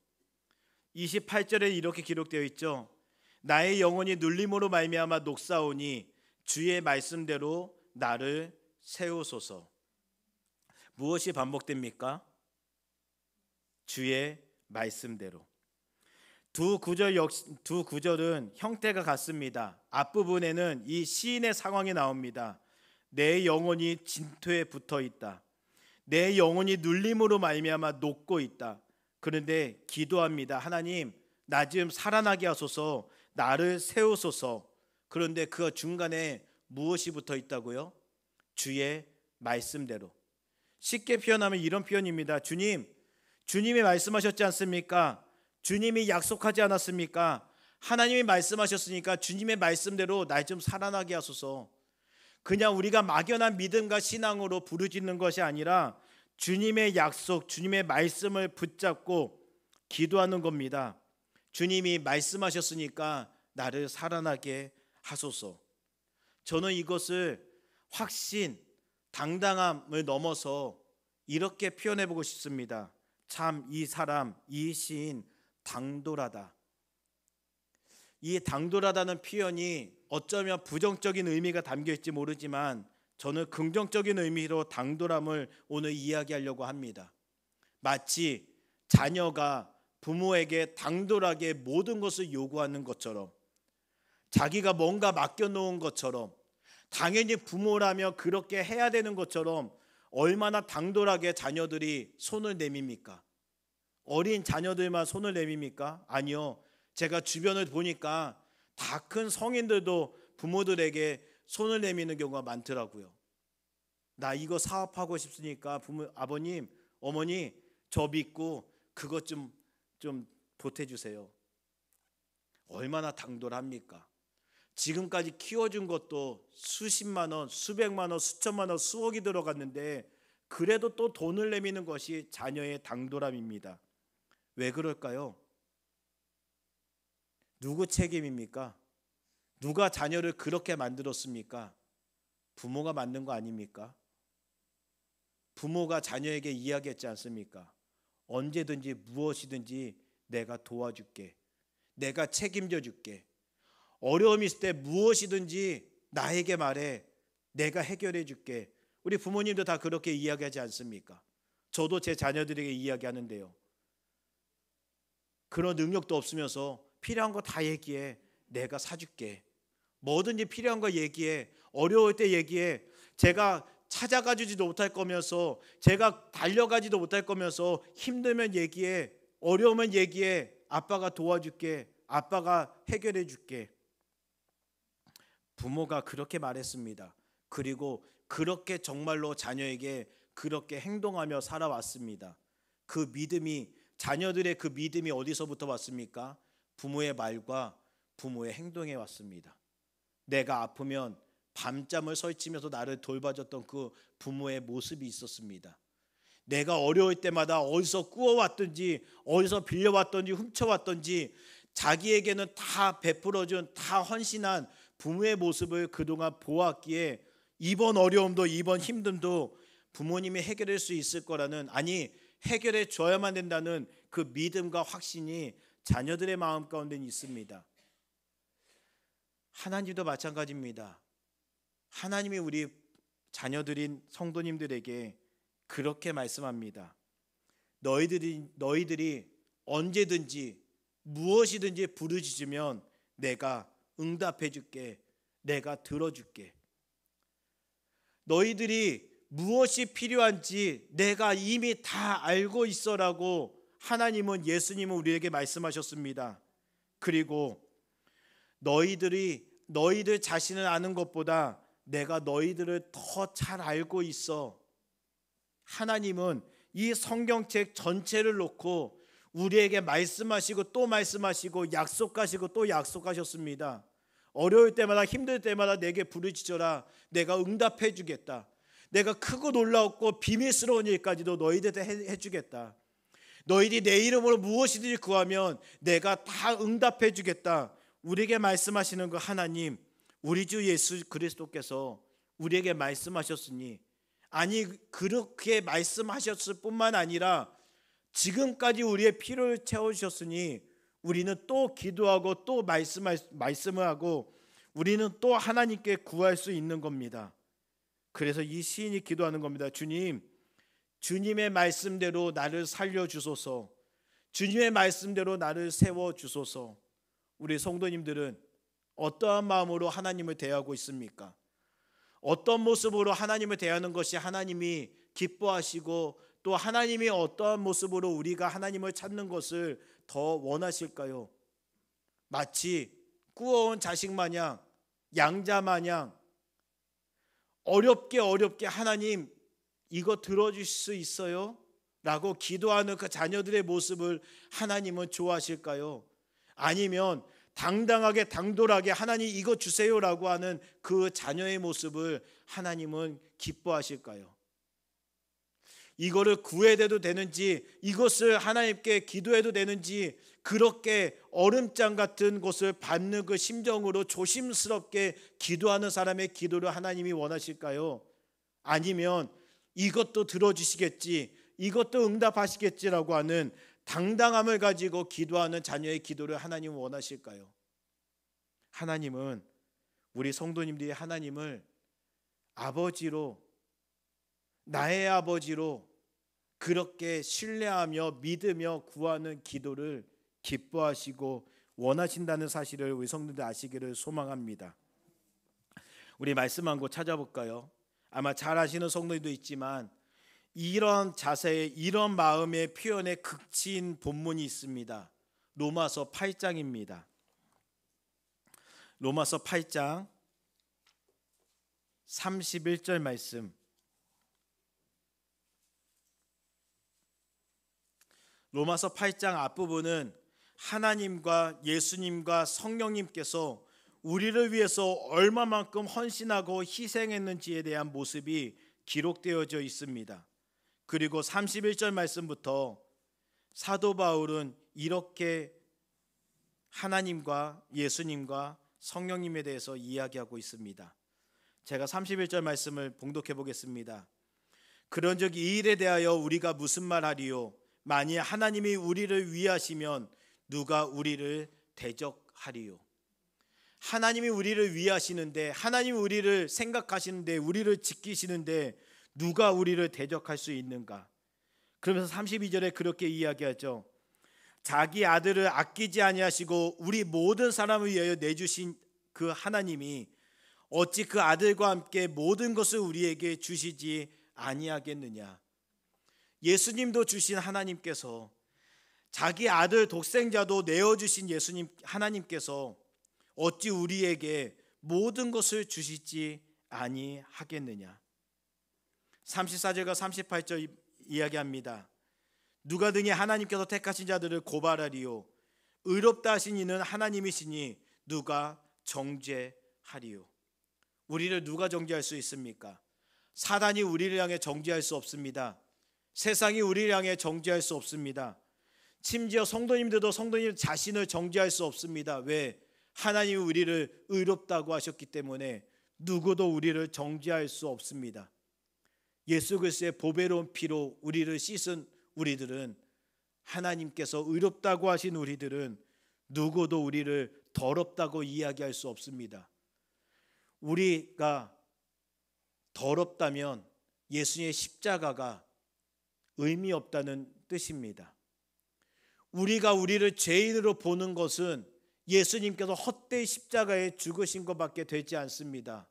28절에 이렇게 기록되어 있죠. 나의 영혼이 눌림으로 말미암아 녹사오니 주의 말씀대로 나를 세우소서. 무엇이 반복됩니까? 주의 말씀대로. 두 구절은 형태가 같습니다. 앞부분에는 이 시인의 상황이 나옵니다. 내 영혼이 진토에 붙어 있다. 내 영혼이 눌림으로 말미암아 녹고 있다. 그런데 기도합니다. 하나님, 나 좀 살아나게 하소서, 나를 세우소서. 그런데 그 중간에 무엇이 붙어 있다고요? 주의 말씀대로. 쉽게 표현하면 이런 표현입니다. 주님이 말씀하셨지 않습니까? 주님이 약속하지 않았습니까? 하나님이 말씀하셨으니까 주님의 말씀대로 날 좀 살아나게 하소서. 그냥 우리가 막연한 믿음과 신앙으로 부르짖는 것이 아니라 주님의 약속, 주님의 말씀을 붙잡고 기도하는 겁니다. 주님이 말씀하셨으니까 나를 살아나게 하소서. 저는 이것을 확신, 당당함을 넘어서 이렇게 표현해보고 싶습니다. 참 이 사람, 이 시인 당돌하다. 이 당돌하다는 표현이 어쩌면 부정적인 의미가 담겨있지 모르지만 저는 긍정적인 의미로 당돌함을 오늘 이야기하려고 합니다. 마치 자녀가 부모에게 당돌하게 모든 것을 요구하는 것처럼, 자기가 뭔가 맡겨놓은 것처럼, 당연히 부모라면 그렇게 해야 되는 것처럼 얼마나 당돌하게 자녀들이 손을 내밉니까? 어린 자녀들만 손을 내밉니까? 아니요. 제가 주변을 보니까 다 큰 성인들도 부모들에게 손을 내미는 경우가 많더라고요. 나 이거 사업하고 싶으니까 아버님, 어머니 저 믿고 그것 좀 보태주세요. 얼마나 당돌합니까? 지금까지 키워준 것도 수십만 원, 수백만 원, 수천만 원, 수억이 들어갔는데 그래도 또 돈을 내미는 것이 자녀의 당돌함입니다. 왜 그럴까요? 누구 책임입니까? 누가 자녀를 그렇게 만들었습니까? 부모가 만든 거 아닙니까? 부모가 자녀에게 이야기했지 않습니까? 언제든지 무엇이든지 내가 도와줄게. 내가 책임져 줄게. 어려움이 있을 때 무엇이든지 나에게 말해. 내가 해결해 줄게. 우리 부모님도 다 그렇게 이야기하지 않습니까? 저도 제 자녀들에게 이야기하는데요. 그런 능력도 없으면서 필요한 거 다 얘기해. 내가 사줄게. 뭐든지 필요한 거 얘기해. 어려울 때 얘기해. 제가 찾아가지도 못할 거면서, 제가 달려가지도 못할 거면서 힘들면 얘기해. 어려우면 얘기해. 아빠가 도와줄게. 아빠가 해결해 줄게. 부모가 그렇게 말했습니다. 그리고 그렇게 정말로 자녀에게 그렇게 행동하며 살아왔습니다. 그 믿음이, 자녀들의 그 믿음이 어디서부터 왔습니까? 부모의 말과 부모의 행동에 왔습니다. 내가 아프면 밤잠을 설치면서 나를 돌봐줬던 그 부모의 모습이 있었습니다. 내가 어려울 때마다 어디서 꾸어왔든지 어디서 빌려왔든지 훔쳐왔든지 자기에게는 다 베풀어준, 다 헌신한 부모의 모습을 그동안 보았기에 이번 어려움도 이번 힘듦도 부모님이 해결할 수 있을 거라는, 아니 해결해 줘야만 된다는 그 믿음과 확신이 자녀들의 마음 가운데는 있습니다. 하나님도 마찬가지입니다. 하나님이 우리 자녀들인 성도님들에게 그렇게 말씀합니다. 너희들이 언제든지 무엇이든지 부르짖으면 내가 응답해 줄게. 내가 들어줄게. 너희들이 무엇이 필요한지 내가 이미 다 알고 있어라고 하나님은, 예수님은 우리에게 말씀하셨습니다. 그리고 너희들 자신을 아는 것보다 내가 너희들을 더 잘 알고 있어. 하나님은 이 성경책 전체를 놓고 우리에게 말씀하시고 또 말씀하시고 약속하시고 또 약속하셨습니다. 어려울 때마다 힘들 때마다 내게 부르짖어라. 내가 응답해 주겠다. 내가 크고 놀라웠고 비밀스러운 일까지도 너희들한테 해주겠다. 너희들이 내 이름으로 무엇이든지 구하면 내가 다 응답해 주겠다. 우리에게 말씀하시는 그 하나님, 우리 주 예수 그리스도께서 우리에게 말씀하셨으니, 아니 그렇게 말씀하셨을 뿐만 아니라 지금까지 우리의 필요를 채워주셨으니 우리는 또 기도하고 또 말씀을 하고 우리는 또 하나님께 구할 수 있는 겁니다. 그래서 이 시인이 기도하는 겁니다. 주님, 주님의 말씀대로 나를 살려주소서. 주님의 말씀대로 나를 세워주소서. 우리 성도님들은 어떠한 마음으로 하나님을 대하고 있습니까? 어떤 모습으로 하나님을 대하는 것이 하나님이 기뻐하시고 또 하나님이 어떠한 모습으로 우리가 하나님을 찾는 것을 더 원하실까요? 마치 꾸어온 자식 마냥, 양자 마냥 어렵게 하나님 이거 들어주실 수 있어요? 라고 기도하는 그 자녀들의 모습을 하나님은 좋아하실까요? 아니면 당당하게 당돌하게 하나님 이거 주세요라고 하는 그 자녀의 모습을 하나님은 기뻐하실까요? 이거를 구해도 되는지, 이것을 하나님께 기도해도 되는지, 그렇게 얼음장 같은 것을 받는 그 심정으로 조심스럽게 기도하는 사람의 기도를 하나님이 원하실까요? 아니면 이것도 들어주시겠지, 이것도 응답하시겠지라고 하는 당당함을 가지고 기도하는 자녀의 기도를 하나님은 원하실까요? 하나님은, 우리 성도님들이 하나님을 아버지로, 나의 아버지로 그렇게 신뢰하며 믿으며 구하는 기도를 기뻐하시고 원하신다는 사실을 우리 성도들 아시기를 소망합니다. 우리 말씀 한 곳 찾아볼까요? 아마 잘 아시는 성도들도 있지만 이런 자세의, 이런 마음의 표현에 극치인 본문이 있습니다. 로마서 8장입니다. 로마서 8장 31절 말씀. 로마서 8장 앞부분은 하나님과 예수님과 성령님께서 우리를 위해서 얼마만큼 헌신하고 희생했는지에 대한 모습이 기록되어져 있습니다. 그리고 31절 말씀부터 사도 바울은 이렇게 하나님과 예수님과 성령님에 대해서 이야기하고 있습니다. 제가 31절 말씀을 봉독해 보겠습니다. 그런즉 이 일에 대하여 우리가 무슨 말하리요? 만일 하나님이 우리를 위하시면 누가 우리를 대적하리요? 하나님이 우리를 위하시는데, 하나님이 우리를 생각하시는데, 우리를 지키시는데 누가 우리를 대적할 수 있는가? 그러면서 32절에 그렇게 이야기하죠. 자기 아들을 아끼지 아니하시고 우리 모든 사람을 위하여 내주신 그 하나님이 어찌 그 아들과 함께 모든 것을 우리에게 주시지 아니하겠느냐? 예수님도 주신 하나님께서 자기 아들 독생자도 내어주신 예수님 하나님께서 어찌 우리에게 모든 것을 주시지 아니하겠느냐. 34절과 38절 이야기합니다. 누가 등에 하나님께서 택하신 자들을 고발하리요, 의롭다 하신 이는 하나님이시니 누가 정죄하리요. 우리를 누가 정죄할 수 있습니까? 사단이 우리를 향해 정죄할 수 없습니다. 세상이 우리를 향해 정죄할 수 없습니다. 심지어 성도님들도 성도님 자신을 정죄할 수 없습니다. 왜? 하나님이 우리를 의롭다고 하셨기 때문에 누구도 우리를 정죄할 수 없습니다. 예수 그리스도의 보배로운 피로 우리를 씻은 우리들은, 하나님께서 의롭다고 하신 우리들은 누구도 우리를 더럽다고 이야기할 수 없습니다. 우리가 더럽다면 예수님의 십자가가 의미 없다는 뜻입니다. 우리가 우리를 죄인으로 보는 것은 예수님께서 헛되이 십자가에 죽으신 것밖에 되지 않습니다.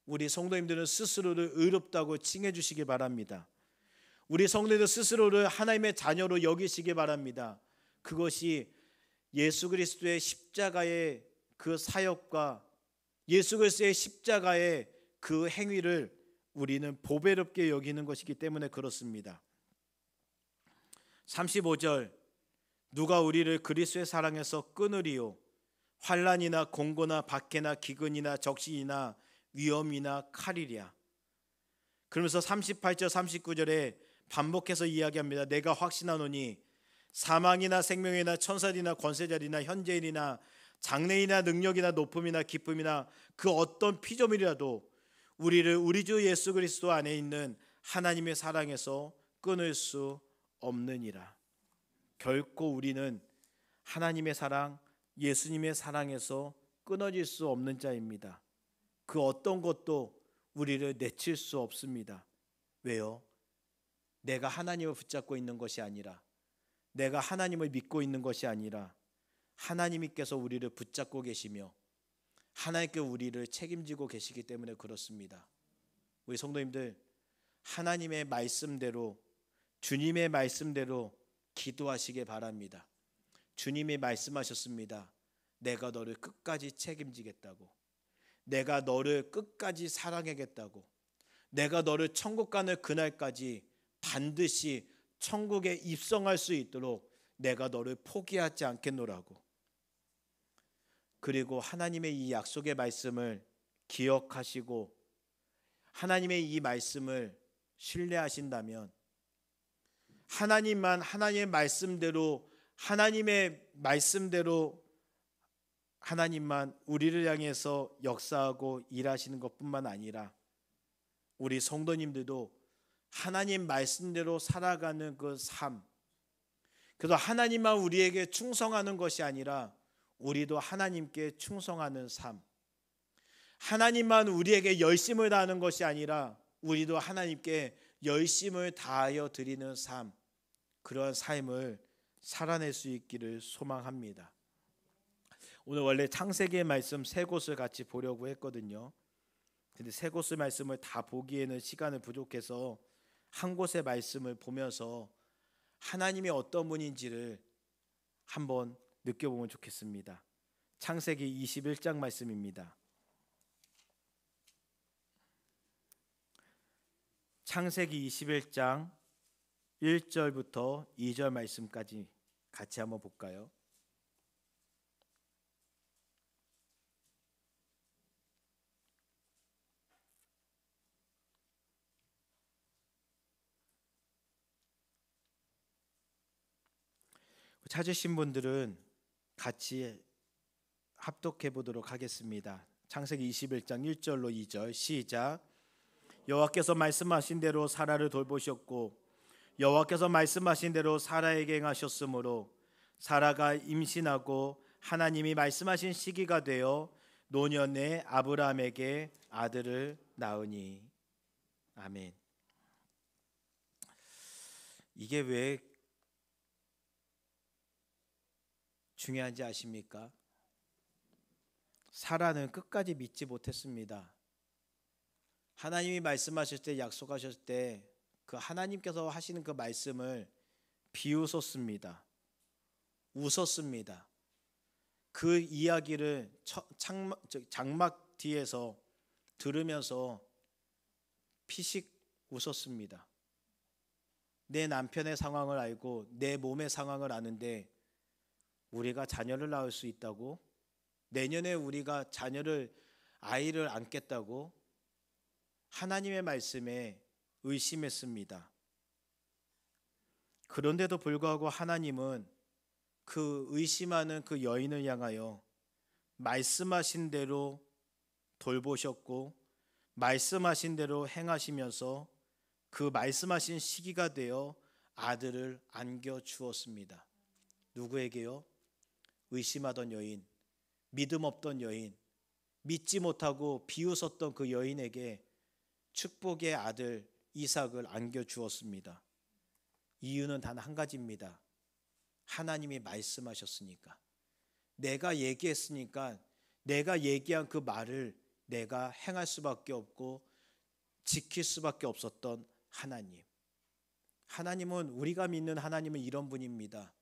우리 성도님들은 스스로를 의롭다고 칭해 주시기 바랍니다. 우리 성도님들 스스로를 하나님의 자녀로 여기시기 바랍니다. 그것이 예수 그리스도의 십자가의 그 사역과 예수 그리스도의 십자가의 그 행위를 우리는 보배롭게 여기는 것이기 때문에 그렇습니다. 35절, 누가 우리를 그리스도의 사랑에서 끊으리요? 환난이나 공고나 박해나 기근이나 적신이나 위험이나 칼이랴. 그러면서 38절 39절에 반복해서 이야기합니다. 내가 확신하노니 사망이나 생명이나 천사들이나 권세자들이나 현재인이나 장래이나 능력이나 높음이나 기쁨이나 그 어떤 피조물이라도 우리를 우리 주 예수 그리스도 안에 있는 하나님의 사랑에서 끊을 수 없느니라. 결코 우리는 하나님의 사랑, 예수님의 사랑에서 끊어질 수 없는 자입니다. 그 어떤 것도 우리를 내칠 수 없습니다. 왜요? 내가 하나님을 붙잡고 있는 것이 아니라, 내가 하나님을 믿고 있는 것이 아니라 하나님께서 우리를 붙잡고 계시며 하나님께 우리를 책임지고 계시기 때문에 그렇습니다. 우리 성도님들, 하나님의 말씀대로, 주님의 말씀대로 기도하시기 바랍니다. 주님이 말씀하셨습니다. 내가 너를 끝까지 책임지겠다고, 내가 너를 끝까지 사랑하겠다고, 내가 너를 천국 가는 그날까지 반드시 천국에 입성할 수 있도록 내가 너를 포기하지 않겠노라고. 그리고 하나님의 이 약속의 말씀을 기억하시고 하나님의 이 말씀을 신뢰하신다면, 하나님만 하나님의 말씀대로 하나님만 우리를 향해서 역사하고 일하시는 것뿐만 아니라 우리 성도님들도 하나님 말씀대로 살아가는 그 삶, 그래서 하나님만 우리에게 충성하는 것이 아니라 우리도 하나님께 충성하는 삶, 하나님만 우리에게 열심을 다하는 것이 아니라 우리도 하나님께 열심을 다하여 드리는 삶, 그러한 삶을 살아낼 수 있기를 소망합니다. 오늘 원래 창세기의 말씀 세 곳을 같이 보려고 했거든요. 근데 세 곳의 말씀을 다 보기에는 시간이 부족해서 한 곳의 말씀을 보면서 하나님이 어떤 분인지를 한번 느껴보면 좋겠습니다. 창세기 21장 말씀입니다. 창세기 21장 1절부터 2절 말씀까지 같이 한번 볼까요? 찾으신 분들은 같이 합독해 보도록 하겠습니다. 창세기 21장 1절로 2절 시작. 여호와께서 말씀하신 대로 사라를 돌보셨고 여호와께서 말씀하신 대로 사라에게 행하셨으므로 사라가 임신하고 하나님이 말씀하신 시기가 되어 노년에 아브라함에게 아들을 낳으니. 아멘. 이게 왜 중요한지 아십니까? 사라는 끝까지 믿지 못했습니다. 하나님이 말씀하실 때, 약속하실 때 그 하나님께서 하시는 그 말씀을 비웃었습니다. 웃었습니다. 그 이야기를 장막 뒤에서 들으면서 피식 웃었습니다. 내 남편의 상황을 알고 내 몸의 상황을 아는데 우리가 자녀를 낳을 수 있다고? 내년에 우리가 아이를 안겠다고? 하나님의 말씀에 의심했습니다. 그런데도 불구하고 하나님은 그 의심하는 그 여인을 향하여 말씀하신 대로 돌보셨고 말씀하신 대로 행하시면서 그 말씀하신 시기가 되어 아들을 안겨 주었습니다. 누구에게요? 의심하던 여인, 믿음 없던 여인, 믿지 못하고 비웃었던 그 여인에게 축복의 아들 이삭을 안겨 주었습니다. 이유는 단 한 가지입니다. 하나님이 말씀하셨으니까. 내가 얘기했으니까 내가 얘기한 그 말을 내가 행할 수밖에 없고 지킬 수밖에 없었던 하나님. 하나님은, 우리가 믿는 하나님은 이런 분입니다.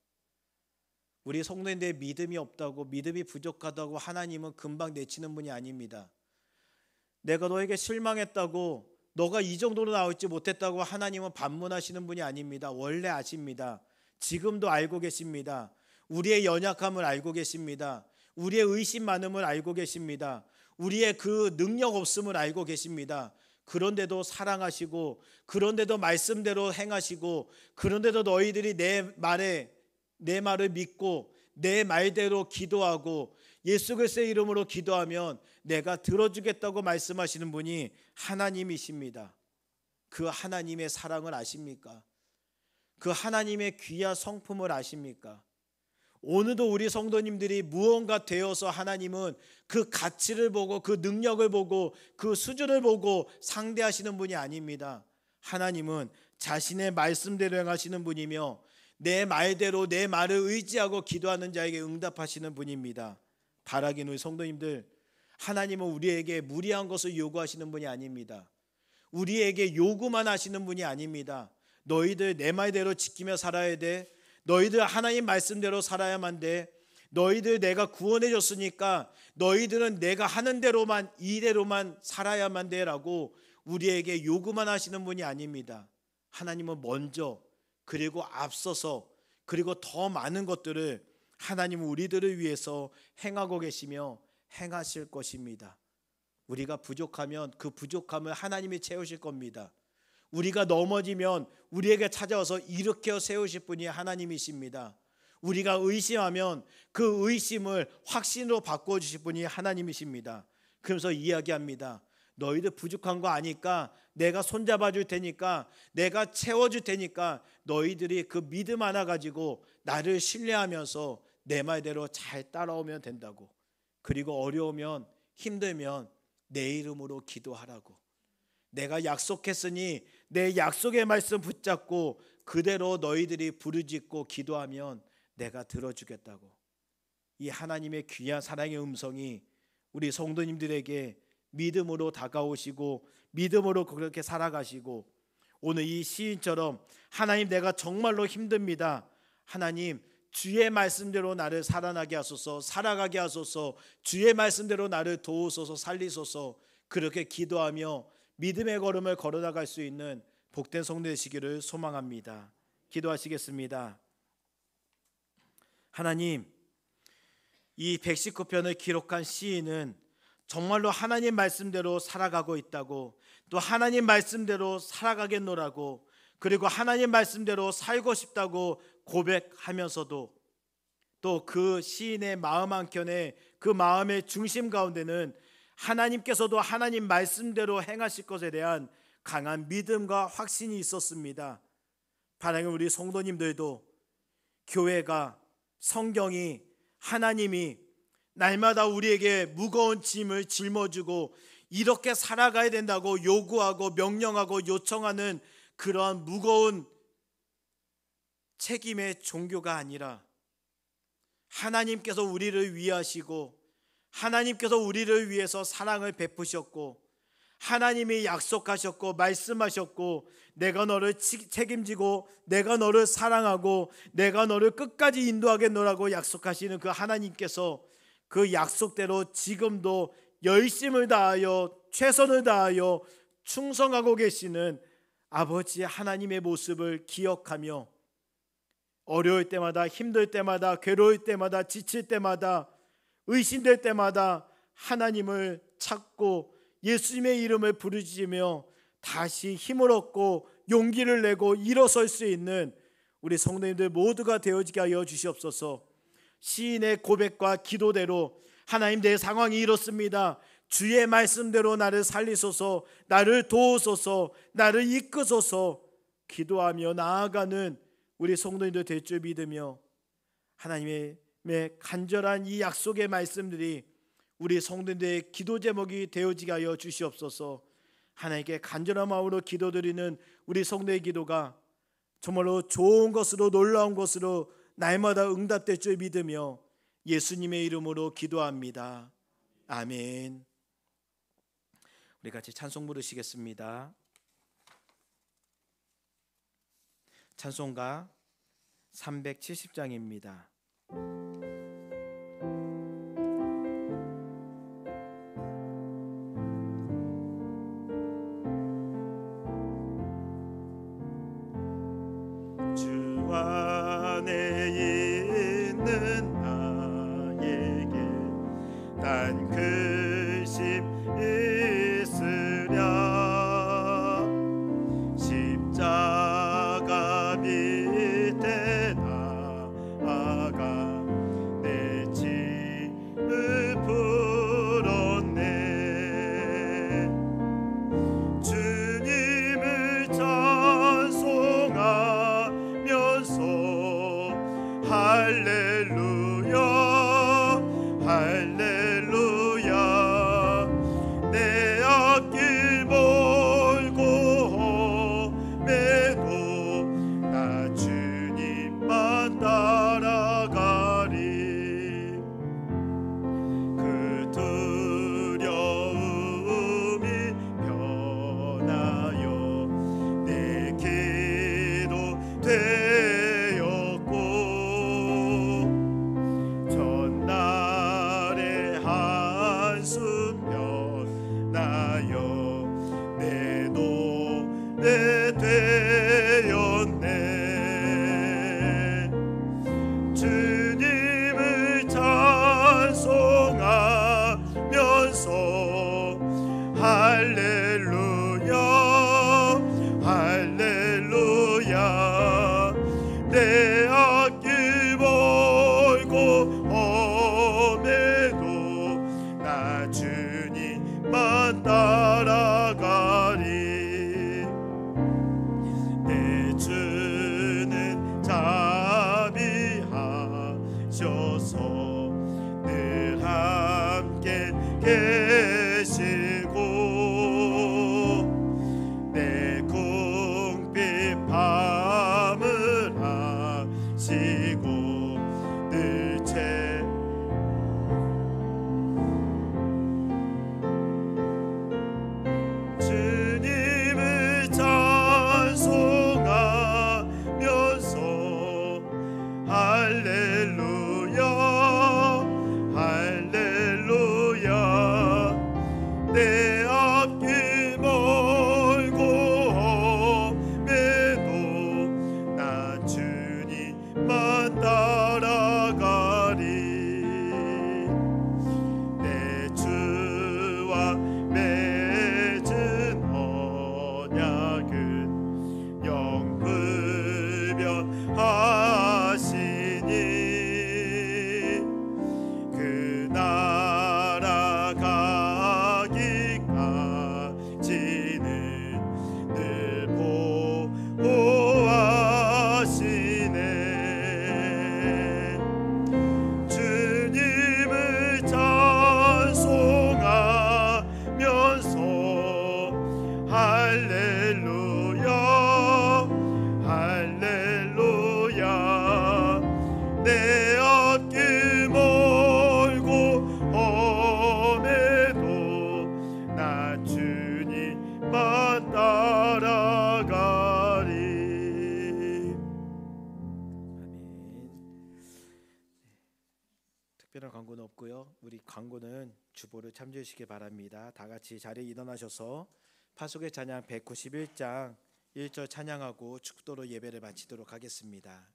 우리 성도인데 믿음이 없다고, 믿음이 부족하다고 하나님은 금방 내치는 분이 아닙니다. 내가 너에게 실망했다고, 너가 이 정도로 나올지 못했다고 하나님은 반문하시는 분이 아닙니다. 원래 아십니다. 지금도 알고 계십니다. 우리의 연약함을 알고 계십니다. 우리의 의심 많음을 알고 계십니다. 우리의 그 능력 없음을 알고 계십니다. 그런데도 사랑하시고, 그런데도 말씀대로 행하시고, 그런데도 너희들이 내 말을 믿고 내 말대로 기도하고 예수 그리스도의 이름으로 기도하면 내가 들어주겠다고 말씀하시는 분이 하나님이십니다. 그 하나님의 사랑을 아십니까? 그 하나님의 귀한 성품을 아십니까? 오늘도 우리 성도님들이 무언가 되어서 하나님은 그 가치를 보고 그 능력을 보고 그 수준을 보고 상대하시는 분이 아닙니다. 하나님은 자신의 말씀대로 행하시는 분이며 내 말대로 내 말을 의지하고 기도하는 자에게 응답하시는 분입니다. 바라기는 우리 성도님들, 하나님은 우리에게 무리한 것을 요구하시는 분이 아닙니다. 우리에게 요구만 하시는 분이 아닙니다. 너희들 내 말대로 지키며 살아야 돼. 너희들 하나님 말씀대로 살아야만 돼. 너희들 내가 구원해 줬으니까 너희들은 내가 하는 대로만, 이대로만 살아야만 돼 라고 우리에게 요구만 하시는 분이 아닙니다. 하나님은 먼저, 그리고 앞서서, 그리고 더 많은 것들을 하나님은 우리들을 위해서 행하고 계시며 행하실 것입니다. 우리가 부족하면 그 부족함을 하나님이 채우실 겁니다. 우리가 넘어지면 우리에게 찾아와서 일으켜 세우실 분이 하나님이십니다. 우리가 의심하면 그 의심을 확신으로 바꿔주실 분이 하나님이십니다. 그러면서 이야기합니다. 너희들 부족한 거 아니까 내가 손잡아 줄 테니까, 내가 채워줄 테니까 너희들이 그 믿음 하나 가지고 나를 신뢰하면서 내 말대로 잘 따라오면 된다고. 그리고 어려우면, 힘들면 내 이름으로 기도하라고. 내가 약속했으니 내 약속의 말씀 붙잡고 그대로 너희들이 부르짖고 기도하면 내가 들어주겠다고. 이 하나님의 귀한 사랑의 음성이 우리 성도님들에게 믿음으로 다가오시고 믿음으로 그렇게 살아가시고, 오늘 이 시인처럼 하나님 내가 정말로 힘듭니다. 하나님 주의 말씀대로 나를 살아나게 하소서, 살아가게 하소서, 주의 말씀대로 나를 도우소서, 살리소서, 그렇게 기도하며 믿음의 걸음을 걸어나갈 수 있는 복된 성도 되시기를 소망합니다. 기도하시겠습니다. 하나님, 이 119편을 기록한 시인은 정말로 하나님 말씀대로 살아가고 있다고, 또 하나님 말씀대로 살아가겠노라고, 그리고 하나님 말씀대로 살고 싶다고 고백하면서도 또 그 시인의 마음 한켠에, 그 마음의 중심 가운데는 하나님께서도 하나님 말씀대로 행하실 것에 대한 강한 믿음과 확신이 있었습니다. 바라는 우리 성도님들도 교회가, 성경이, 하나님이 날마다 우리에게 무거운 짐을 짊어주고 이렇게 살아가야 된다고 요구하고 명령하고 요청하는 그러한 무거운 책임의 종교가 아니라, 하나님께서 우리를 위하시고 하나님께서 우리를 위해서 사랑을 베푸셨고 하나님이 약속하셨고 말씀하셨고 내가 너를 책임지고 내가 너를 사랑하고 내가 너를 끝까지 인도하겠노라고 약속하시는 그 하나님께서 그 약속대로 지금도 열심을 다하여 최선을 다하여 충성하고 계시는 아버지 하나님의 모습을 기억하며 어려울 때마다, 힘들 때마다, 괴로울 때마다, 지칠 때마다, 의심될 때마다 하나님을 찾고 예수님의 이름을 부르짖으며 다시 힘을 얻고 용기를 내고 일어설 수 있는 우리 성도님들 모두가 되어지게 하여 주시옵소서. 시인의 고백과 기도대로 하나님, 내 상황이 이렇습니다. 주의 말씀대로 나를 살리소서, 나를 도우소서, 나를 이끄소서 기도하며 나아가는 우리 성도님들 될 줄 믿으며 하나님의 간절한 이 약속의 말씀들이 우리 성도님들의 기도 제목이 되어지게 하여 주시옵소서. 하나님께 간절한 마음으로 기도드리는 우리 성도의 기도가 정말로 좋은 것으로 놀라운 것으로 날마다 응답될 줄 믿으며 예수님의 이름으로 기도합니다. 아멘. 우리 같이 찬송 부르시겠습니다. 찬송가 370장입니다. 주 안에 있는 나에게 단 근심 있으랴. 십자가 밑에 나아가 내 짐을 풀었네. 주님을 찬송하면서 할렐루야 할렐루야. 내 앞길 멀고 험해도 나 주님만 따라가리. 그 두려움이 변하여 내 기도 되었고 전날의 한숨 변하여 내 노래 되었네. 주님을 찬송하면서 할렐루야 할렐루야. 내 앞길 멀고 험해도 나 주님만 따라가리. 내 주는 자비하셔서 늘 함께 계시고 내 궁핍 밤을 하시고 늘 주님을 찬송하면서 할렐루야 할렐루야. 광고는 주보를 참조해 주시기 바랍니다. 다 같이 자리에 일어나셔서 파수의 찬양 191장 1절 찬양하고 축도로 예배를 마치도록 하겠습니다.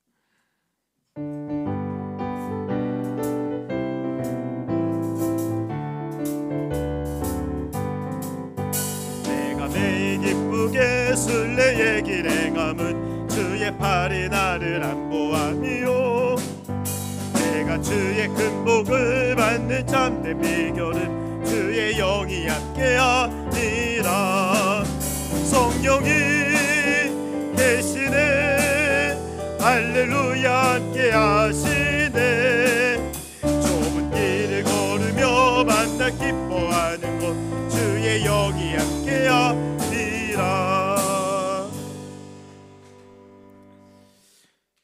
내가 매일 기쁘게 순례의 길 행함은 주의 팔이 나를 안보함이요 내가 주의 큰 복을 받는 참된 비결은 주의 영이 함께하니라 성령이 계시네 할렐루야 함께하시네 좁은 길을 걸으며 만나 기뻐하는 것 주의 영이 함께하니라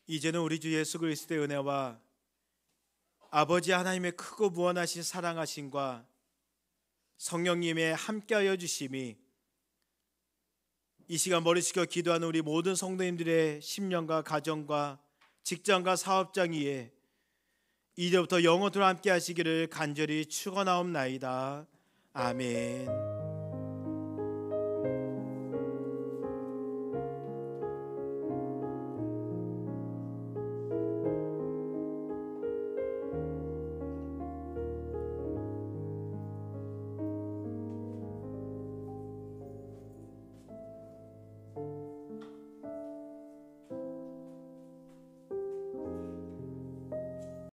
이제는 우리 주 예수 그리스도의 은혜와 아버지 하나님의 크고 무한하신 사랑하심과 성령님의 함께하여 주심이 이 시간 머리 숙여 기도하는 우리 모든 성도님들의 심령과 가정과 직장과 사업장 위에 이제부터 영원토록 함께 하시기를 간절히 축원하옵나이다. 아멘.